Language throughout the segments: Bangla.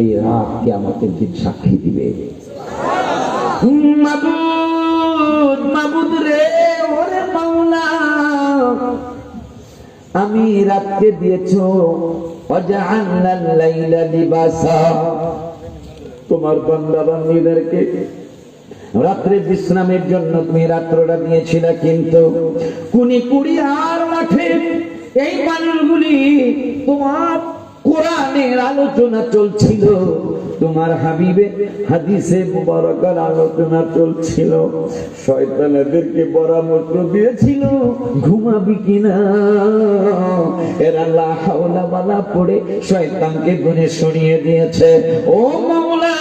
এই রাত কিয়ামতের দিন সাক্ষী দিবে। মাবুদ, মাবুদ রে, ওরে মাওলা, আমি রাতকে দিয়েছো ওয়াজআলনাল লাইলা লিবাসা, তোমার বান্দা বান্দীদেরকে রাত্রে বিশ্রামের জন্য তুমি রাত্রটা দিয়েছিলে, কিন্তু কুনি কুড়িয়ার মাঠে এই মানুষগুলি তোমার কোরআনের আলোচনা চলছিল, তোমার হাবিবে হাদিসে মুবারকার আলোচনা চলছিল, শয়তানদেরকে পরামর্শ দিয়েছিল ঘুমাবি কিনা, এরা লা হাওলা ওয়ালা পড়ে শয়তানকে গুনে সরিয়ে দিয়েছে। ও মাওলা,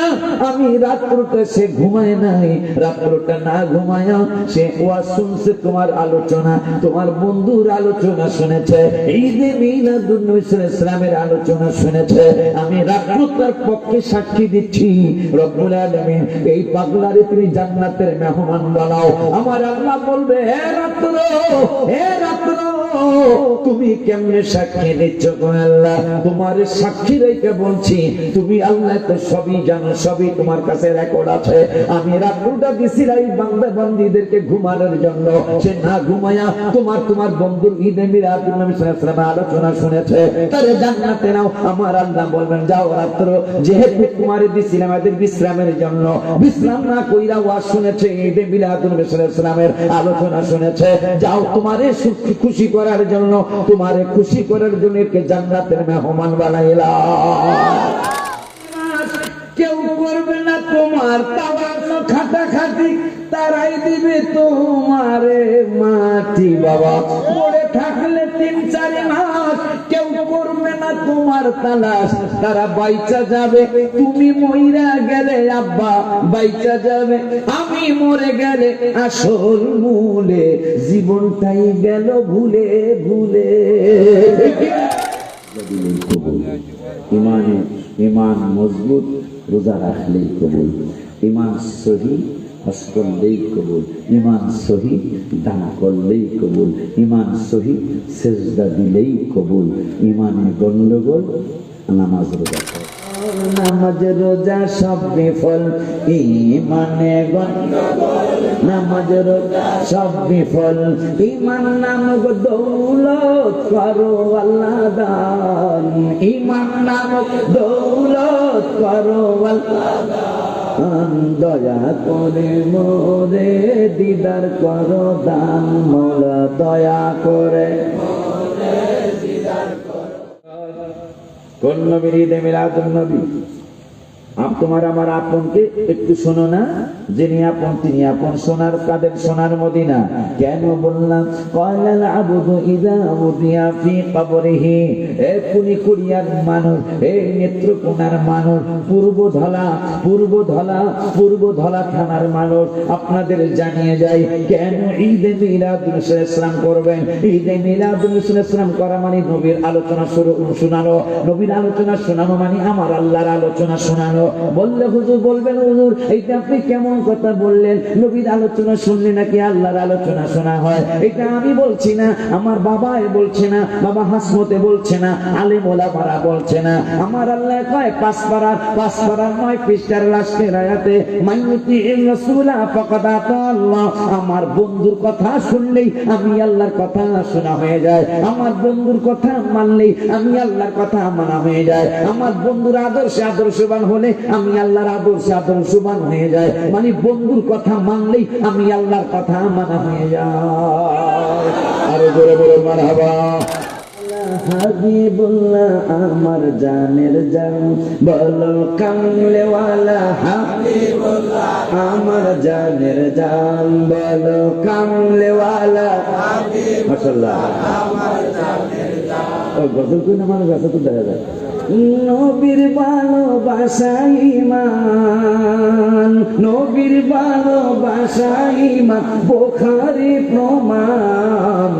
আমি রাত্রটা সে ঘুমায় নাই, রাত্রটা না ঘুমায়া সে ওয়াজ শুনছে, তোমার আলোচনা, তোমার বন্ধুর আলোচনা শুনেছে, ঈদে মিলাদুন নবী সাল্লাল্লাহু আলাইহি ওয়াসাল্লামের আলোচনা শুনেছে। আমি রাত্রটার পক্ষে সাক্ষী দিচ্ছি, রব্বুল আলামিন এই পাগলারে তুমি জান্নাতের মেহমান বানাও। আমার আল্লাহ বলবে, হে রাত্র, হে রাত্র, তুমি কেমনে সাক্ষী দিচ্ছ গো আল্লাহ? তোমার সাক্ষী রেখে বলছি, তুমি আল্লাহ তো সবই জানো, সবই তোমার কাছে রেকর্ড আছে। আমি রাত্রটা দিছিলাম এই বান্দা বান্দীদেরকে ঘুমানোর জন্য, সে না ঘুমায়া তোমার বন্ধুর ঈদে মিলাদুন নবী সাল্লাল্লাহু আলাইহি ওয়াসাল্লাম আলোচনা শুনেছে, তারে জান্নাতে নাও। আমার আল্লাহ বলবেন, যাও রাত্র, যেহেতু তোমারে দিছিলাম এদের বিশ্রামের জন্য, বিশ্রাম না কইরা ওয়াজ শুনেছে, ঈদে মিলাদুন নবী সাল্লাল্লাহু আলাইহি ওয়াসাল্লামের আলোচনা শুনেছে, যাও তোমারে খুশি করার জন্য, তোমারে খুশি করার জন্য একে জান্নাতের মেহমান বানাইলাম। কেউ করবে না তোমার তাওয়াজ খাটাখাটি, তারাই দিবে তোমারে মাটি। বাবা পড়ে থাকলে 3-4 মাস কেউ করবে না তোমার তালাশ, তারা বাইচা যাবে, তুমি মইরা গেলে আব্বা বাইচা যাবে, আমি মরে গেলে আসল মূলে জীবনটাই গেল ভুলে ভুলে। ইমান মজবুত, রোজা রাখলেই কবুল, ইমান সহি হজ করলেই কবুল, ইমান সহি দান করলেই কবুল, ইমান সহি সেজদা দিলেই কবুল, ইমানে গন্ডগোল নামাজ রোজা, নামাজ রোজা সব বিফল, ইমানে গন্ডগোল নামাজ রোজা সব বিফল, ইমান নামক দৌলত করো আল্লাহ দান, ইমান নামক দৌলত করো আল্লাহ দান, দয়া করে মোরে দিদার করো দান, মওলা দয়া করে মোরে দিদার করো। কোন নবীর ঈদে মিলাদুন নবী? তোমার আমার আপনকে একটু শোনো না, যিনি আপন তিনি আপন, সোনার কাদের, সোনার মদিনা। কেন বললাম? ক্বালাল আবদু ইযা উদিয়া ফি কবরিহি, এ কুনি কুড়িয়ার মানুষ, এই নেত্রকোনার মানুষ, পূর্ব ধলা থানার মানুষ, আপনাদের জানিয়ে যায় কেন ঈদে মিলাদুন ইসলাম করবেন। ঈদে মিলাদুন ইসলাম করা মানে নবীর আলোচনা শোনানো, নবীর আলোচনা শোনানো মানে আমার আল্লাহর আলোচনা শোনানো। বললে হুজুর, বলবেন হুজুর এইটা আপনি কেমন কথা বললেন? নবীর আলোচনা শুনলে নাকি আল্লাহর আলোচনা শোনা হয়? এটা আমি বলছি না, আমার বাবা বলছে না, বাবা হাসমতে বলছে না, আলেম ওলামারা বলছে না, আমার আল্লাহ কয় 5 পারার 9 পৃষ্ঠার লাস্টের আয়াতে, মাইয়ুতির রাসূলা ফাকাদ আতাল্লাহ। আমার বন্ধুর কথা শুনলেই আমি আল্লাহর কথা শোনা হয়ে যায়, আমার বন্ধুর কথা মানলেই আমি আল্লাহর কথা মানা হয়ে যায়, আমার বন্ধুর আদর্শবান হলে আমি আল্লাহর আদর্শবান হয়ে যায়, মানে বন্ধুর কথা মানলেই আমি আল্লাহর কথা মানা হয়ে যায়। আরে জোরে বলো মারহাবা। হাবিবুল্লাহ আমার জানের জান, বলো কামলেওয়ালা হাবিবুল্লাহ আমার জানের জান, বলো কামলেওয়ালা হাবিবুল্লাহ মাশাআল্লাহ আমার জানের জান। ও গজল কোন আমার গাছে তো দেখা যায়। নবীর ভালোবাসা ঈমান, নবীর ভালোবাসা ঈমান, বুখারী প্রমাণ,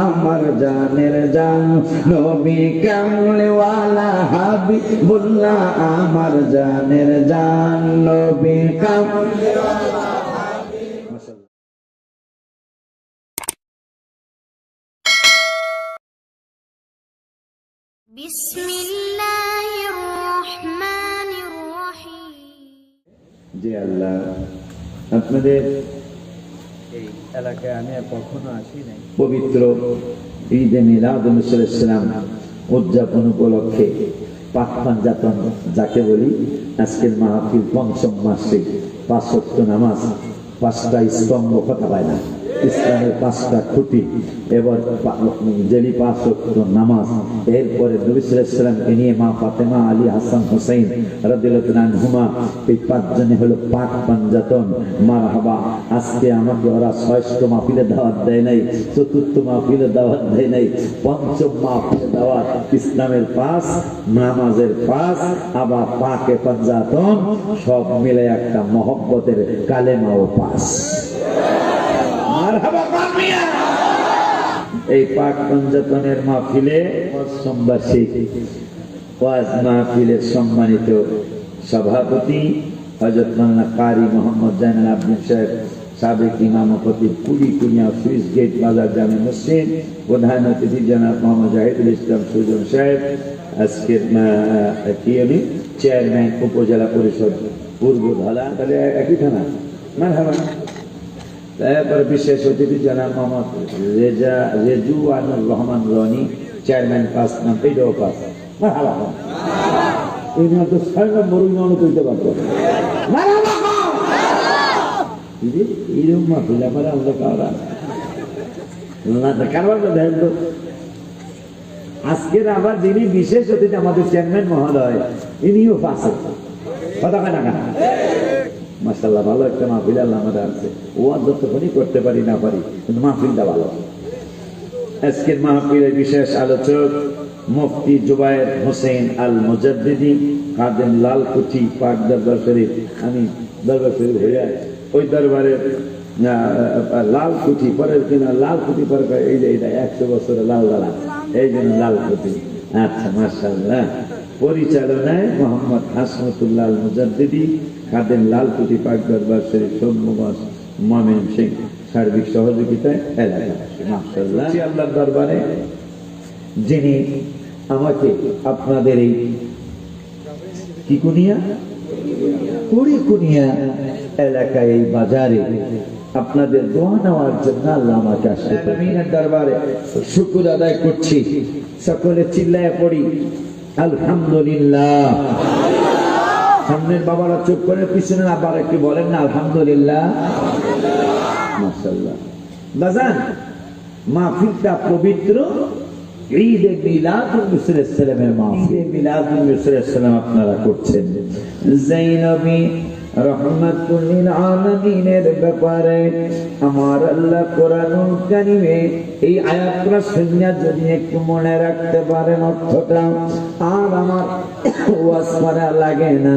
আমার জানের জান নবী কামলেওয়ালা হাবিবুল্লাহ আমার জানের জান, নবী কামলেওয়ালা। বিসমিল্লাহির রহমানির যে আল্লাহ আপনাদের এই এলাকায় আমি আর কখনো আসি নাই। পবিত্র ঈদে মিলাদুন নবী উদযাপন উপলক্ষে পাক পাঞ্জাতন যাকে বলি, আজকের মাহফিল পঞ্চম মাসে 5 ওয়াক্ত নামাজ, 5টা স্তম্ভ কথা পায় না, ইসলামের 5টা খুঁটি, এবার জেলি 5 ওয়াক্ত নামাজ, এরপরে নবী সাল্লাল্লাহু আলাইহি ওয়াসাল্লামকে নিয়ে মা ফাতেমা, আলী, হাসান, হুসাইন রাদিয়াল্লাহু আনহুমা, এই 5 জনে হলো পাক পাঞ্জাতন। মারহাবা। আজকে আমাকে ওরা 6ষ্ঠ মাহফিলে দাওয়াত দেয় নাই, 4র্থ মাহফিলে দাওয়াত দেয় নাই, 5ম মাহফিলে দাওয়াত। ইসলামের 5, নামাজের 5, আবার পাকে পাঞ্জাতন, সব মিলে একটা মহব্বতের কালেমাও 5। এই পাক পাঞ্জাতনের মাহফিলে সোমবার্ষিক ওয়াজ মাহফিলের সম্মানিত সভাপতি হযরত মাওলানা কারি মোহাম্মদ জাইনুল আবদিন সাহেব, সাবেক ইমাম ও খতিব, কুড়িয়া সুইস গেট বাজার জামে মসজিদ, প্রধান অতিথি জনাব মোহাম্মদ জাহিদুল ইসলাম সুজন সাহেব, আজকের চেয়ারম্যান উপজেলা পরিষদ পূর্ব ধলা, তাহলে একই থানা। মারহাবা। তারপর বিশেষ অতিথি জনাব মোহাম্মদ রেজওয়ানুর রহমান রনি, চেয়ারম্যান 5 নাম, এইটাও 5। মারহাবা। এই না তো 6 নম্বর ইউনিয়ন কইতে পারতো। মারহাবা। এরকম মাহফিল আবার আমরা কারা কারবার দেখেন তো। আজকের আবার যিনি বিশেষ অতিথি আমাদের চেয়ারম্যান মহোদয়, ইনিও 5 কথা কয় না। মাশাআল্লাহ, ভালো একটা মাহফিল আল্লাহ আমাদের আছে। ওয়াজ যতক্ষণই করতে পারি না পারি, কিন্তু মাহফিলটা ভালো। আজকের মাহফিলের বিশেষ আলোচক মুফতি জুবায়ের হোসেন আল মুজাদ্দিদি, খাদেম লালকুঠি পাক দরবার শরীফ। আমি দরবার শরীফ হয়ে ওই দরবারে লালকুঠি পরের কিনা, লালকুঠি পরে এই যে এটা 100 বছরের লাল দালা, এই জন্য লালকুঠি। আচ্ছা, মাশাআল্লাহ। পরিচালনায় মোহাম্মদ হাসমতুল্লাহ আল মুজাদ্দিদি, খাদেম লালকুঠি পাক দরবার শরীফ, সম্মুখ মমিন সিং, সার্বিক সহযোগিতায় এলাকাবাসী। মাশাআল্লাহ। আল্লাহর দরবারে যিনি আমাকে আপনাদের এই কি কুড়িয়া এলাকায়, এই বাজারে আপনাদের দোয়া নেওয়ার জন্য আল্লাহ আমাকে আসতে দরবারে শুকর আদায় করছি। সকলে চিল্লায় পড়ি আলহামদুলিল্লাহ। সামনের বাবারা চুপ করে, পিছনে আবার একটু বলেন না আলহামদুলিল্লাহ। মাশাআল্লাহ। বাজান, মাহফিলটা পবিত্র ঈদে মিলাদুন নবী সাল্লাল্লাহু আলাইহি ওয়াসাল্লামের মাহফিল। ঈদে মিলাদুন নবী সাল্লাল্লাহু আলাইহি ওয়াসাল্লাম আপনারা করছেন। যায়নবী রহমাতুল লিল আলামিনের ব্যাপারে আমার আল্লাহ কোরআনুল কারীমে এই আয়াতটা শুনে যদি একটু মনে রাখতে পারেন অর্থটা, আর আমার ওয়াজ করা লাগে না।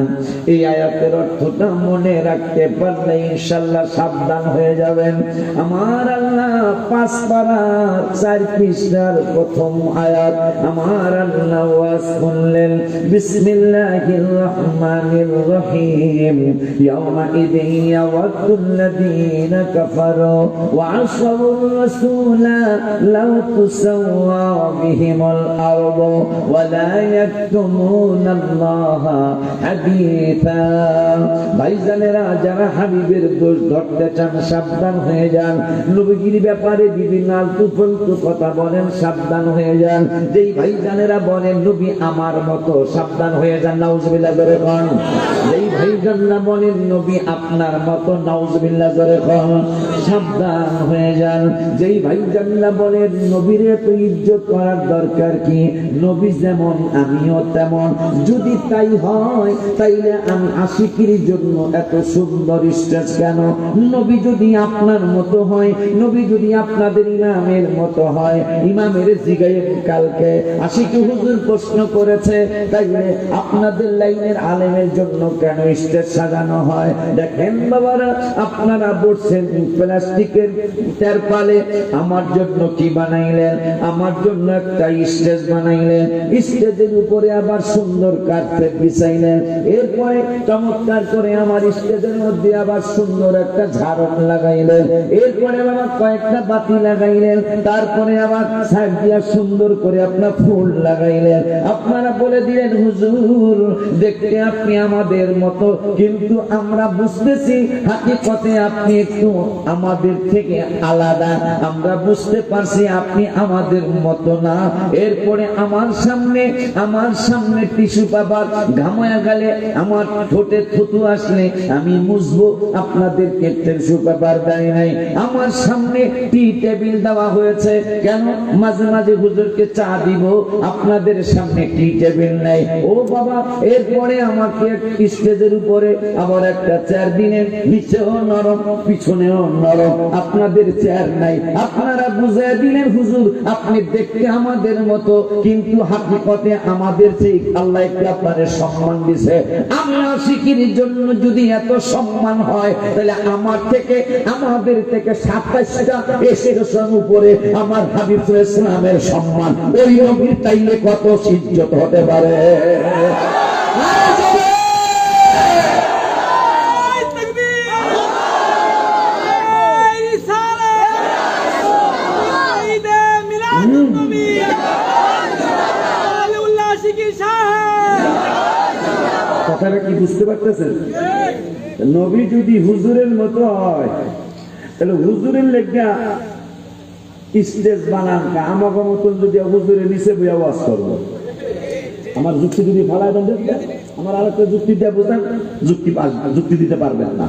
এই আয়াতের অর্থটা মনে রাখতে পারলে ইনশাআল্লাহ সাবধান হয়ে যাবেন। আমার আল্লাহ 5 পারার 4 পৃষ্ঠার প্রথম আয়াত, আমার আল্লাহ ওয়াজ করলেন বিসমিল্লাহির রহমানির রহিম, ইয়াউমাইদিন ইয়াওয়াদুল্লাযীনা কাফারু ওয়া আসাউর রাসূলা লাউ তুসাওয়া বিহিমুল আরদু ওয়া লা ইয়াকতুমুনাল্লাহা হাদীসা। ভাইজানেরা, যারা হাবিবের দোষ ধরতে চান সাবধান হয়ে যান। নবীর ব্যাপারে বিভিন্ন আলতু-ফালতু কথা বলেন, সাবধান হয়ে যান। যেই ভাইজানেরা বলেন নবী আমার মতো, সাবধান হয়ে যান। নাউজুবিল্লাহ করে কোন। যেই ভাইজানরা বলেন নবী আপনার মতো, নাউজুবিল্লাহ করে কোন, সাবধান হয়ে যান। যেই ভাইজানরা বলেন নবীর এত ইজ্জত করার দরকার কি, নবী যেমন আমিও তেমন, যদি তাই হয় তাইলে আমি আশিকির জন্য এত সুন্দর স্টেজ কেন? নবী যদি আপনার মতো হয়, নবী যদি আপনাদের ইমামের মতো হয়, ইমামের জিগায়ে কালকে আশিকি হুজুর প্রশ্ন করেছে, তাইলে আপনাদের লাইনের আলেমের জন্য কেন স্টেজ সাজানো হয়? দেখেন বাবারা, আপনারা বসছেন প্লাস্টিকের তেরপালে, আমার জন্য কি বানাইলেন? আমার জন্য একটা স্টেজ বানাইলেন, স্টেজের উপরে আবার সুন্দর কার্পেট বিছাইলেন, এরপরে চমৎকার করে আমার স্টেজের মধ্যে আবার সুন্দর একটা ঝাড়ক লাগাইলেন, এরপরে আবার কয়েকটা বাতি লাগাইলেন, তারপরে আবার সাইড দিয়া সুন্দর করে আপনার ফুল লাগাইলেন। আপনারা বলে দিলেন হুজুর দেখতে আপনি আমাদের মতো, কিন্তু কিন্তু আমরা বুঝতেছি হাকিকতে আপনি একটু আমাদের থেকে আলাদা। আমরা বুঝতে পারছি আপনি আমাদের মতো না। এরপরে আমার সামনে টিস্যু পেপার ঘামায়া গেলে, আমার ঠোঁটে থুতু আসলে আমি মুছবো, আপনাদেরকে টিস্যু পেপার দেয় নাই। আমার সামনে টি টেবিল দেওয়া হয়েছে, কেন? মাঝে মাঝে হুজুরকে চা দিব, আপনাদের সামনে টি টেবিল নাই। ও বাবা, এরপরে আমাকে স্টেজের উপরে আবার একটা চেয়ার দিলেন, নিচেও নরম পিছনেও নরম, আপনাদের চেয়ার নাই। আপনারা বুঝিয়ে দিলেন হুজুর আপনি দেখতে আমাদের মতো, কিন্তু হাকিকতে আমাদের চেয়ে আল্লাহ একটু আপনাদের সম্মান দিছে। আমরা শিকির জন্য যদি এত সম্মান হয়, তাহলে আমাদের থেকে 27টা এসের উপরে আমার হাবিব ইসলামের সম্মান, ওই নবীর চাইলে কত ইজ্জত হতে পারে। কথাটা কি বুঝতে পারতেছেন? নবী যদি হুজুরের মতো হয়, তাহলে হুজুরের লেগা স্টেজ বানান, আমাকে মতন যদি হুজুরের নিচে বইয়া ওয়াজ করবো। আমার যুক্তি যদি ফালাই দেন, আমার আরেকটা যুক্তি দিয়ে বোঝান, যুক্তি দিতে পারবেন না।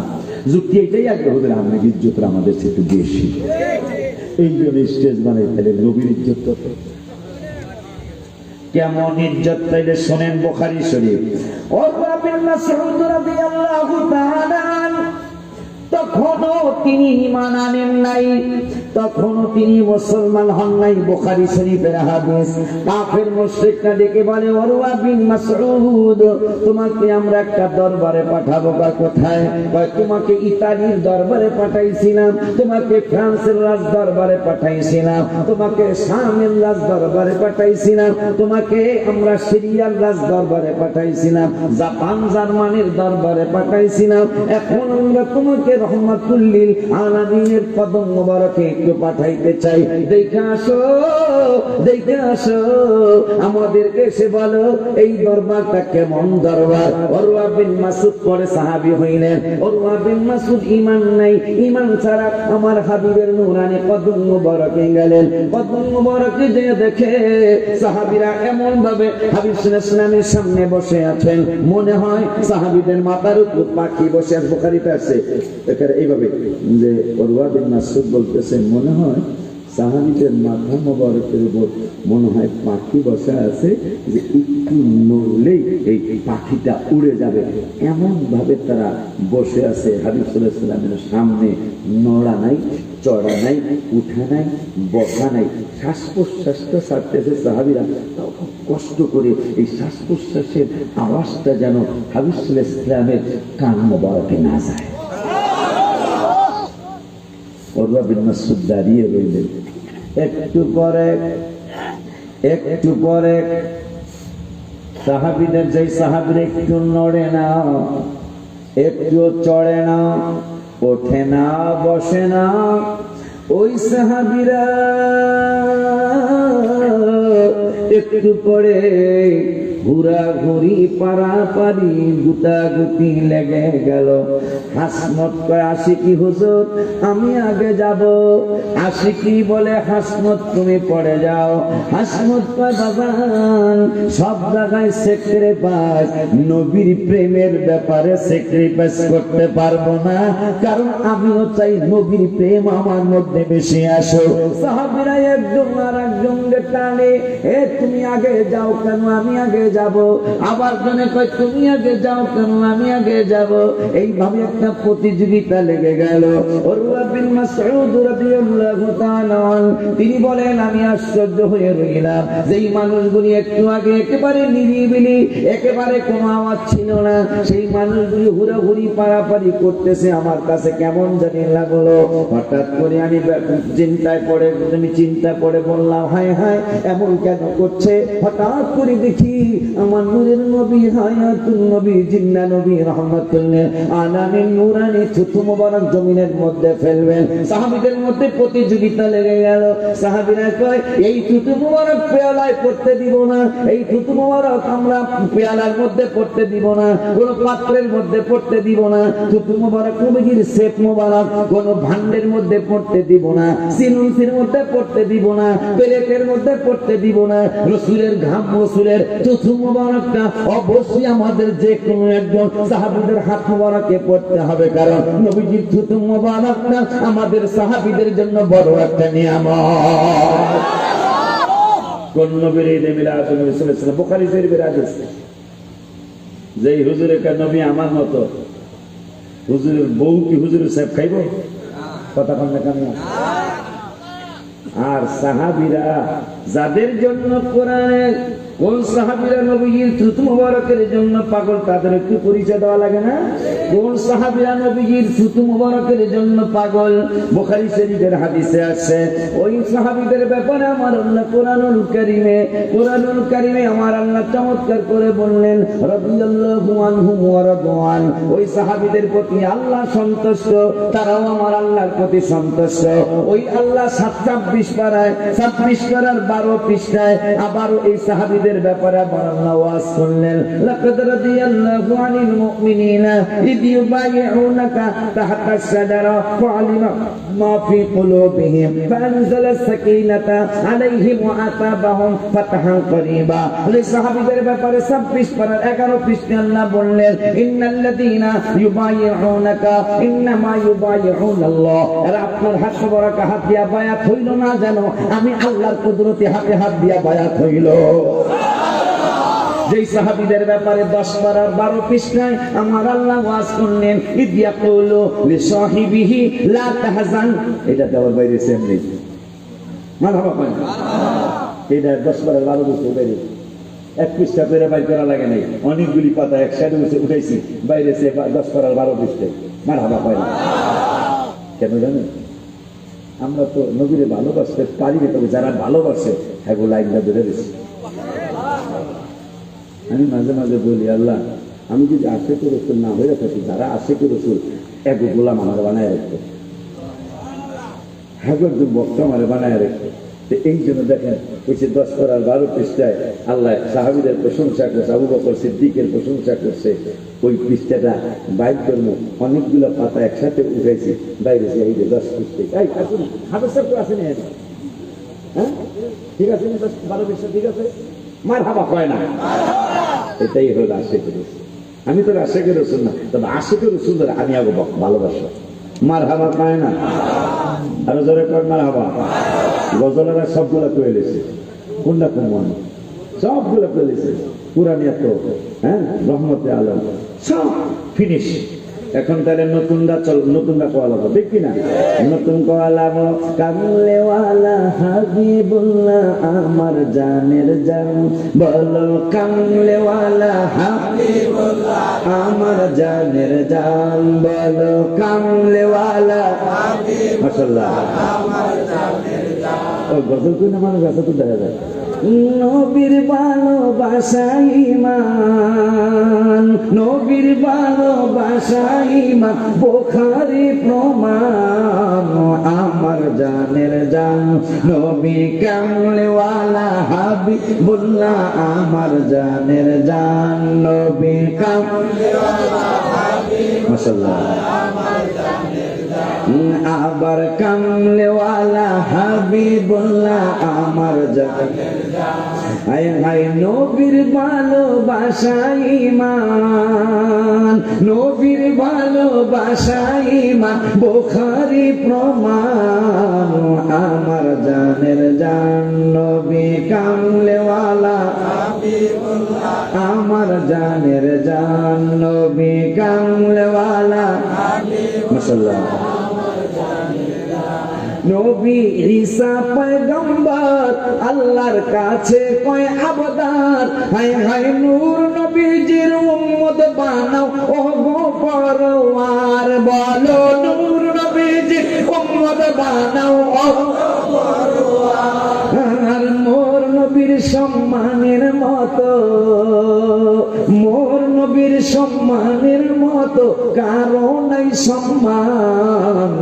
যুক্তি এটাই আগে হুজুর আপনাকে ইজ্জতটা আমাদের চেয়ে একটু বেশি, এই জন্য স্টেজ বানাই। তাহলে নবীর ইজ্জত কেমন ইজ্জত পাইলে শোনেন বুখারী শরীফ। উরওয়া বিন মাসউদ রাদিয়াল্লাহু তাআলা তখনও তিনি ঈমান আনেন নাই, তখনও তিনি মুসলমান হন নাই। বুখারী শরীফের হাদিস। কাফের মুশরিকরা ডেকে বলে, উরওয়া বিন মাসউদ তোমাকে আমরা একটা দরবারে পাঠাবো। কোথায়? তোমাকে ইতালির দরবারে পাঠাইছিলাম, তোমাকে ফ্রান্সের রাজ দরবারে পাঠাইছিলাম, তোমাকে শামের রাজ দরবারে পাঠাইছিলাম, তোমাকে আমরা সিরিয়ার রাজ দরবারে পাঠাইছিলাম, জাপান জার্মানির দরবারে পাঠাইছিলাম। এখন আমরা তোমাকে রহমাতুল লিল আলামিনের কদম মোবারকে একটু পাঠাইতে চাই। দেখে আসো আমাদেরকে এসে বলো এই দরবারটা কেমন দরবার। উরওয়া বিন মাসউদ পরে সাহাবী হইলেন। উরওয়া বিন মাসউদ ঈমান নাই, ঈমান ছাড়া আমার হাবিবের নূরানি কদম মোবারকে গেলেন। কদম মোবারকে যে দেখে সাহাবীরা এমন ভাবে হাবিব সাল্লাল্লাহু আলাইহি ওয়াসাল্লামের সামনে বসে আছেন, মনে হয় সাহাবীদের মাথার উপর পাখি বসে আছে। বুখারীতে আছে এইভাবে যে উরওয়া বিন মাসউদ বলতেছেন, মনে হয় সাহাবীদের মাথা মোবারকের উপর মনে হয় পাখি বসে আছে, যে একটু নড়লেই এই পাখিটা উড়ে যাবে, এমন ভাবে তারা বসে আছে হাবিব সাল্লাল্লাহু আলাইহি ওয়াসাল্লামের সামনে। নড়া নাই, চড়া নাই, উঠা নাই, বসা নাই, শ্বাস প্রশ্বাসটা ছাড়তেছে সাহাবীরা, তাও কষ্ট করে এই শ্বাস প্রশ্বাসের আওয়াজটা যেন হাবিব সাল্লাল্লাহু আলাইহি ওয়াসাল্লামের কান মোবারকে না যায়। উরওয়া বিন মাসউদ দাঁড়িয়ে রইলেন। একটু পরে সাহাবীদের, যে সাহাবীরা একটু নড়ে না, একটু চড়ে না, ওঠে না, বসে না, ওই সাহাবীরা একটু পরে ঘুরাঘুরি পারাপারি গুতাগুতি লেগে গেল। হাসমত কয়, আশিকি হুজুর আমি আগে যাব। আশিকি বলে, হাসমত তুমি পড়ে যাও। হাসমত কয়, বাবান সব জায়গায় স্যাক্রিফাইস, নবীর প্রেমের ব্যাপারে স্যাক্রিফাইস করতে পারবো না, কারণ আমিও চাই নবীর প্রেম আমার মধ্যে বেশি আসো। সাহাবীরা একজন আর একজনকে টানে, এ তুমি আগে যাও কেন, আমি আগে যাব। আবার জনে কয়, তুমি আগে যাও কেন, আমি আগে যাব। এইভাবে একটা প্রতিযোগিতা লেগে গেল। উরওয়া বিন মাসউদ রাদিয়াল্লাহু তাআলা তিনি বলেন, আমি আশ্চর্য হয়ে রইলাম যে এই মানুষগুলি একটু আগে একেবারে নিরিবিলি, একেবারে কোনো আওয়াজ ছিল না, সেই মানুষগুলি হুড়াহুড়ি পারাপারি করতেছে। আমার কাছে কেমন জানি লাগলো। হঠাৎ করে আমি চিন্তা পড়ে বললাম, হায় হায় এমন কেন করছে? হঠাৎ করে দেখি আমার নূরের নবী হায়াতুন নবী জিন্না নবী রাহমাতুল্লাহ আলামিন নূরানি থুতু মোবারক জমিনের মধ্যে ফেলবেন। সাহাবীদের মধ্যে প্রতিযোগিতা লেগে গেল। সাহাবীরা কয় এই থুতু মোবারক পেয়ালায় পড়তে দিব না, এই থুতু মোবারক আমরা পেয়ালার মধ্যে পড়তে দিব না, কোন পাত্রের মধ্যে পড়তে দিব না, থুতু মোবারক নবীজির সেফ মোবারক কোন ভান্ডের মধ্যে পড়তে দিব না, সিনুসির মধ্যে পড়তে দিব না, প্লেটের মধ্যে পড়তে দিব না। রাসূলের ঘাম রাসূলের থুতু মোবারকটা অবশ্যই আমাদের যে কোনো একজন সাহাবীদের হাত মোবারকে পড়তে হবে, কারণ নবীজির থুতু মোবারকটা আমাদের সাহাবীদের জন্য বড় একটা নিয়ামত। কোন নবীর ঈদে মিলাদ নবী সাল্লাল্লাহু আলাইহি ওয়াসাল্লাম বুখারী শরীফের হাদিস, যে হুজুরের কা নবী আমার মতো, হুজুরের বউ কি হুজুরের সাহেব খাইব? কথা কন না কেন? আর সাহাবীরা যাদের জন্য কোরআনের কোন সাহাবীরা নবীজির থুতু মোবারকের জন্য পাগল, তাদের একটু পরিচয় দেওয়া লাগে না? কোন সাহাবীরা নবীজির থুতু মোবারকের জন্য পাগল? বুখারী শরীফের হাদিসে আছে ওই সাহাবীদের ব্যাপারে আমার আল্লাহ কোরআনুল কারীমে আমার আল্লাহ চমৎকার করে বললেন রাদিয়াল্লাহু আনহুম ওয়া রাদওয়ান। ওই সাহাবীদের প্রতি আল্লাহ সন্তুষ্ট, তারাও আমার আল্লাহর প্রতি সন্তুষ্ট। ওই আল্লাহ 26 পারায় 26 পারার 12 পৃষ্ঠায় আবারও এই সাহাবীদের ব্যাপারে আমার আল্লাহ ওয়াজ করলেন লাকাদ রাদিয়াল্লাহু আনিল মুমিনিনা ইদ ইউবাইউনাকা তাহতা আশ-শাজারা ফাআলিমা মা ফি কুলুবিহিম ফাআনজালা সাকিনাতা আলাইহিম ওয়া আতাবাহুম ফাতহান করিবা। এই সাহাবীদের ব্যাপারে 26 পারার 11 পৃষ্ঠায় আল্লাহ বললেন ইন্নাল্লাযীনা ইউবাইউনাকা ইন্নামা ইউবাইউনাল্লাহ, এরা আপনার হাত মোবারক হাত দিয়া বায়াত হইল না, জানো আমি আল্লাহর কুদরতি হাতে হাত দিয়া বায়াত হইল। যেই সাহাবীদের ব্যাপারে 10 পারার 12 পৃষ্ঠায় আমার আল্লাহ ওয়াজ করলেন ইদ ইয়াকুলু লিসাহিবিহি লা তাহজান, এটা দেওয়ার বাইরে সেম নেই। মারহাবা কয় এটা 10 পারার 12 পৃষ্ঠায় বাইরে এক পৃষ্ঠা করে বাইর করা লাগে নাই, অনেকগুলি পাতা একসাথে উঠাইছি, বাইরে সে 10 পারার 12 পৃষ্ঠায়। মারহাবা কয় কেন জানেন? আমরা তো নবীরে ভালোবাসতে পারি না, তবে যারা ভালোবাসে হ্যাঁ লাইনটা ধরে দিচ্ছি। আমি মাঝে মাঝে বলি আল্লাহ আমি যদি আশিক রাসূল না হয়ে থাকি, যারা আশিক রাসূল এক গোলাম আমার বানায় রাখবে, হ্যাঁ একজন বক্তা আমার বানায় রাখবে। এই জন্য দেখেন ওই যে 10 পারার 12 পৃষ্ঠায় আল্লাহ সাহাবীদের প্রশংসা করছে, আবু বকর সিদ্দিকের প্রশংসা করছে। ওই পৃষ্ঠাটা বাইর করবো, অনেকগুলো পাতা একসাথে উঠেছি বাইরে, এই যে 10 পৃষ্ঠায় আসুন হাফেজ সাহেব আছে না? হ্যাঁ ঠিক আছে, 10 12 পৃষ্ঠা ঠিক আছে। মারহাবা কয় না? এটাই হলো আশিক রাসূল। আমি তো আশিক রাসূল না, তবে আশিক রাসূল আমি আগে ভালোবাসা। মারহাবা কয় না? আরো জোরে কয় মারহাবা। গজলেরা সবগুলা কয়ে লেছে, কোনটা কোন সবগুলা কয়ে লেছে, পুরানিয়া তো হ্যাঁ রহমতে আলম সব ফিনিশ। এখন তাহলে নতুনটা কোয়ালাবো, দেখি না? নতুন কোয়ালাবো কামলেওয়ালা হাবিবুল্লাহ আমার জানের জান, বলো কামলেওয়ালা হাবিবুল্লাহ আমার জানের জান, বলো কামলেওয়ালা হাবিবুল্লাহ মাশাআল্লাহ আমার জানের জান। ও গজল কোন মানুষ আছে তো দেখা যায়। নবীর ভালোবাসা ঈমান, নবীর ভালোবাসা ঈমান, বুখারী প্রমাণ আমার জানের জান, নবী কামলেওয়ালা হাবিবুল্লাহ আমার জানের জান, নবী কামলেওয়ালা হাবিবুল্লাহ মাশাআল্লাহ আমার জানের জান, আবার কামলেওয়ালা হাবিবুল্লাহ আমার জানের জান। হায় হায় নবীর ভালোবাসা ঈমান, নবীর ভালোবাসা ঈমান, বুখারী প্রমাণ আমার জানের জান, নবী কামলেওয়ালা হাবিবুল্লাহ আমার জানের জান, নবী কামলেওয়ালা হাবিবুল্লাহ মাশাআল্লাহ। নবী ঈসা পয়গম্বর আল্লাহর কাছে কয় আবদার, হায় হায় নূর নবীজির উম্মত বানাও ও গো পরওয়ার, বলো নূর নবীজির উম্মত বানাও ও গো পরওয়ার। মোর নবীর সম্মানের মতো, মোর নবীর সম্মানের মতো কারো নাই সম্মান।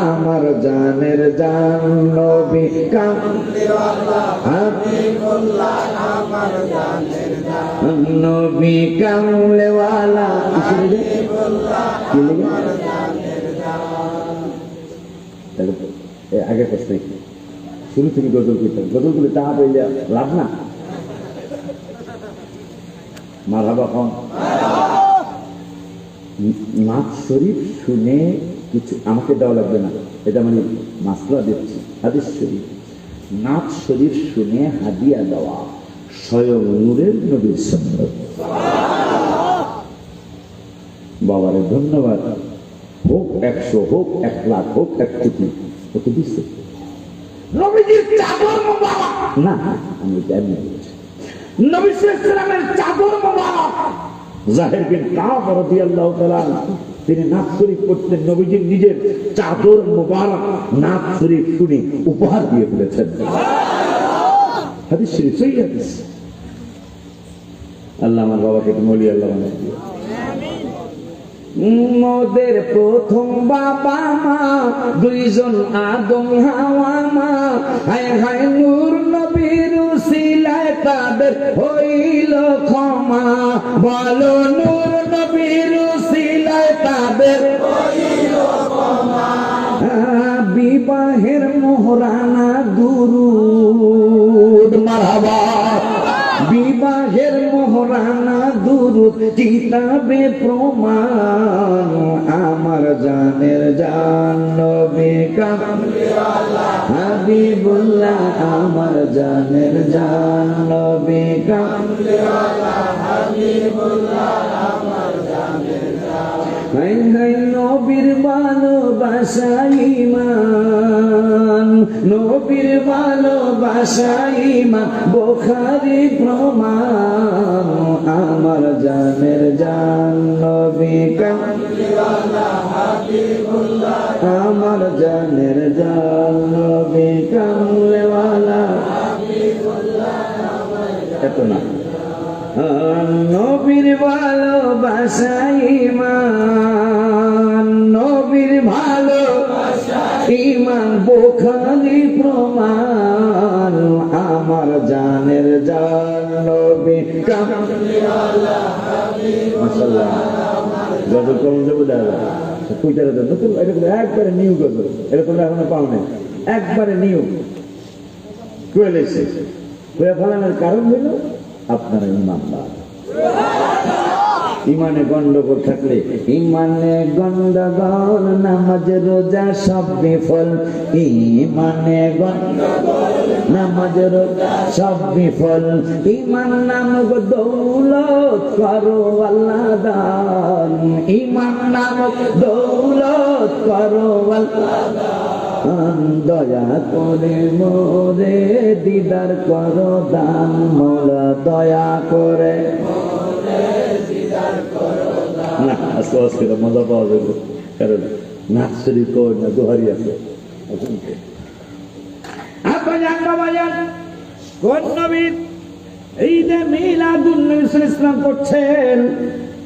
আমার জানের জান নবী কামলিওয়ালা হাবিবুল্লাহ, আমার জানের জান নবী কামলিওয়ালা হাবিবুল্লাহ, আমার জানের জান। আগে প্রশ্ন শুরু থেকে গজল করতাম, গজল করে টাকা পাইলে লাভ না। মারহাবা খান। নাচ শরীফ শুনে কিছু আমাকে দেওয়া লাগবে না, এটা মানে মাসলা দিচ্ছি। হাদিস শরীফ, নাচ শরীফ শুনে হাদিয়া দেওয়া স্বয়ং নূরের নবীর সুন্নাত। বাবারে ধন্যবাদ। হোক 100, হোক 1 লাখ, হোক 1 কোটি, ওকে দিচ্ছে নবীজির চাদর মোবারক। না আমি জানি নবী সাল্লাল্লাহু আলাইহি ওয়াসাল্লামের চাদর মোবারক। জাহির বিন কাব রাদিয়াল্লাহু তাআলা তিনি নাচ শরীফ করতেন, নবীজির নিজের চাদর মোবারক নাচ শরীফ শুনে উপহার দিয়ে ফেলেছেন। হাদিস শরীফ, সহিহ হাদিস। আল্লাহ আমার বাবাকে মৌলি আল্লাহ বানায় দিও। মোদের প্রথম বাবা মা দুইজন আদম হাওয়া মা, হায় হায় নূর নবীর উসিলায় তাদের হইল ক্ষমা। বলো নূর নবীর উসিলায় তাদের হইল ক্ষমা। বিবাহের মোহরানা দুরুদ মারহাবা, বিবাহের মোহরানা দুরুদ কিতাবে প্রমাণ। আমার জানের জান নবী কামলিওয়ালা হাবিবুল্লাহ, আমার জানের জান নবী কামলিওয়ালা হাবিবুল্লাহ, আমার জানের জান। হায় হায় নবীর ভালোবাসা ঈমান, নবীর ভালোবাসা ঈমান, বুখারী প্রমাণ। আমার জানের জান নবী কামলিওয়ালা হাবিবুল্লাহ, আমার জানের জান নবী কামলিওয়ালা হাবিবুল্লাহ। এত না, নবীর ভালোবাসা ঈমান, নবীর ভালোবাসা ঈমান, বুখারী প্রমাণ। আমার জানের জান নবী কামলিওয়ালা হাবিবুল্লাহ। মাশাআল্লাহ, গজল কোন যাবো দাদা কইতারে দাও নতুন, এরকম একবারে নিউ গজল, এরকম এখনো পাও নাই, একবারে নিউ কইলেছে। কইয়া ফলানোর কারণ হইল আপনারা ইমানদার। ইমানে গন্ডগোল থাকলে, ইমানে গন্ডগোল নামাজ রোজা সব বিফল। ইমানে গন্ডগোল নামাজ রোজা সব বিফল। ইমান নামক দৌলত করো আল্লাহ দান, ইমান নামক দৌলত করো আল্লাহ দান। দয়া করে মোরে দিদার করো দান, মৌলা দয়া করে না। আস্তে আস্তে মজা পাওয়া যাবে, কারণ নাচ শরীফ কর না দোহারি আছে। কোন নবীর ঈদে মিলাদুন নবী সাল্লাল্লাহু আলাইহি ওয়াসাল্লাম করছেন?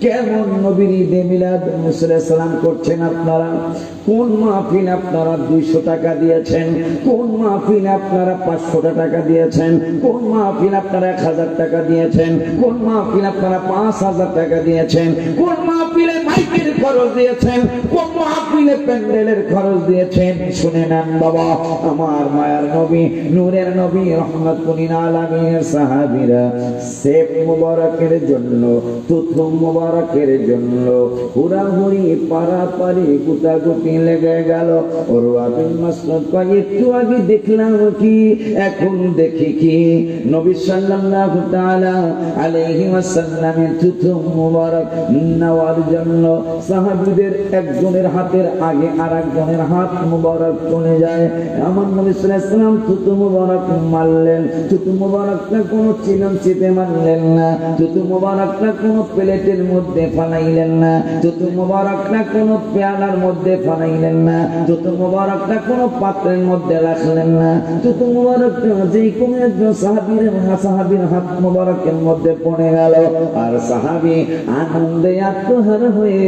কেমন নবীর ঈদে মিলাদুন নবী সাল্লাল্লাহু আলাইহি ওয়াসাল্লাম করছেন আপনারা? কোন মাহফিল আপনারা 200 টাকা দিয়েছেন? কোন মাহফিল আপনারা 500 টাকা দিয়েছেন? কোন মাহফিল আপনারা 1000 টাকা দিয়েছেন? কোন মাহফিল আপনারা 5000 টাকা দিয়েছেন? কোন মাহফিলে মাইকের খরচ দিয়েছেন? কোন মাহফিলে প্যান্ডেলের খরচ দিয়েছেন? শুনে নেন বাবা, আমার মায়ার নবী, নূরের নবী, রহমাতুল আলামিনের সাহাবীরা সেফ মুবারকের জন্য, তুতুম মুবারকের জন্য হুড়াহুড়ি পারাপারি গুটাগুটি লেগে গেল। উরওয়া বিন মাসউদ কয়, একটু আগে দেখলাম কি, এখন দেখি কি? নবী সাল্লাল্লাহু তাআলা আলাইহি ওয়াসাল্লামের তুতুম মুবারক নেওয়ার জন্য সাহাবীদের একজনের হাতের আগে আর একজনের হাত মুবারক চলে যায়। আমার নবী সাল্লাল্লাহু আলাইহি ওয়াসাল্লাম থুতু মুবারক মারলেন। থুতু মুবারকটা কোনো চিলঞ্চিতে মারলেন না, থুতু মুবারকটা কোনো প্লেটের মধ্যে ফালাইলেন না, থুতু মুবারকটা কোনো পেয়ালার মধ্যে ফালাইলেন না, থুতু মুবারকটা কোনো পাত্রের মধ্যে রাখলেন না। থুতু মুবারকটা যে কোনো একজন সাহাবীর হাত মুবারকের মধ্যে পড়ে গেল। আর সাহাবী আনন্দে আত্মহারা হয়ে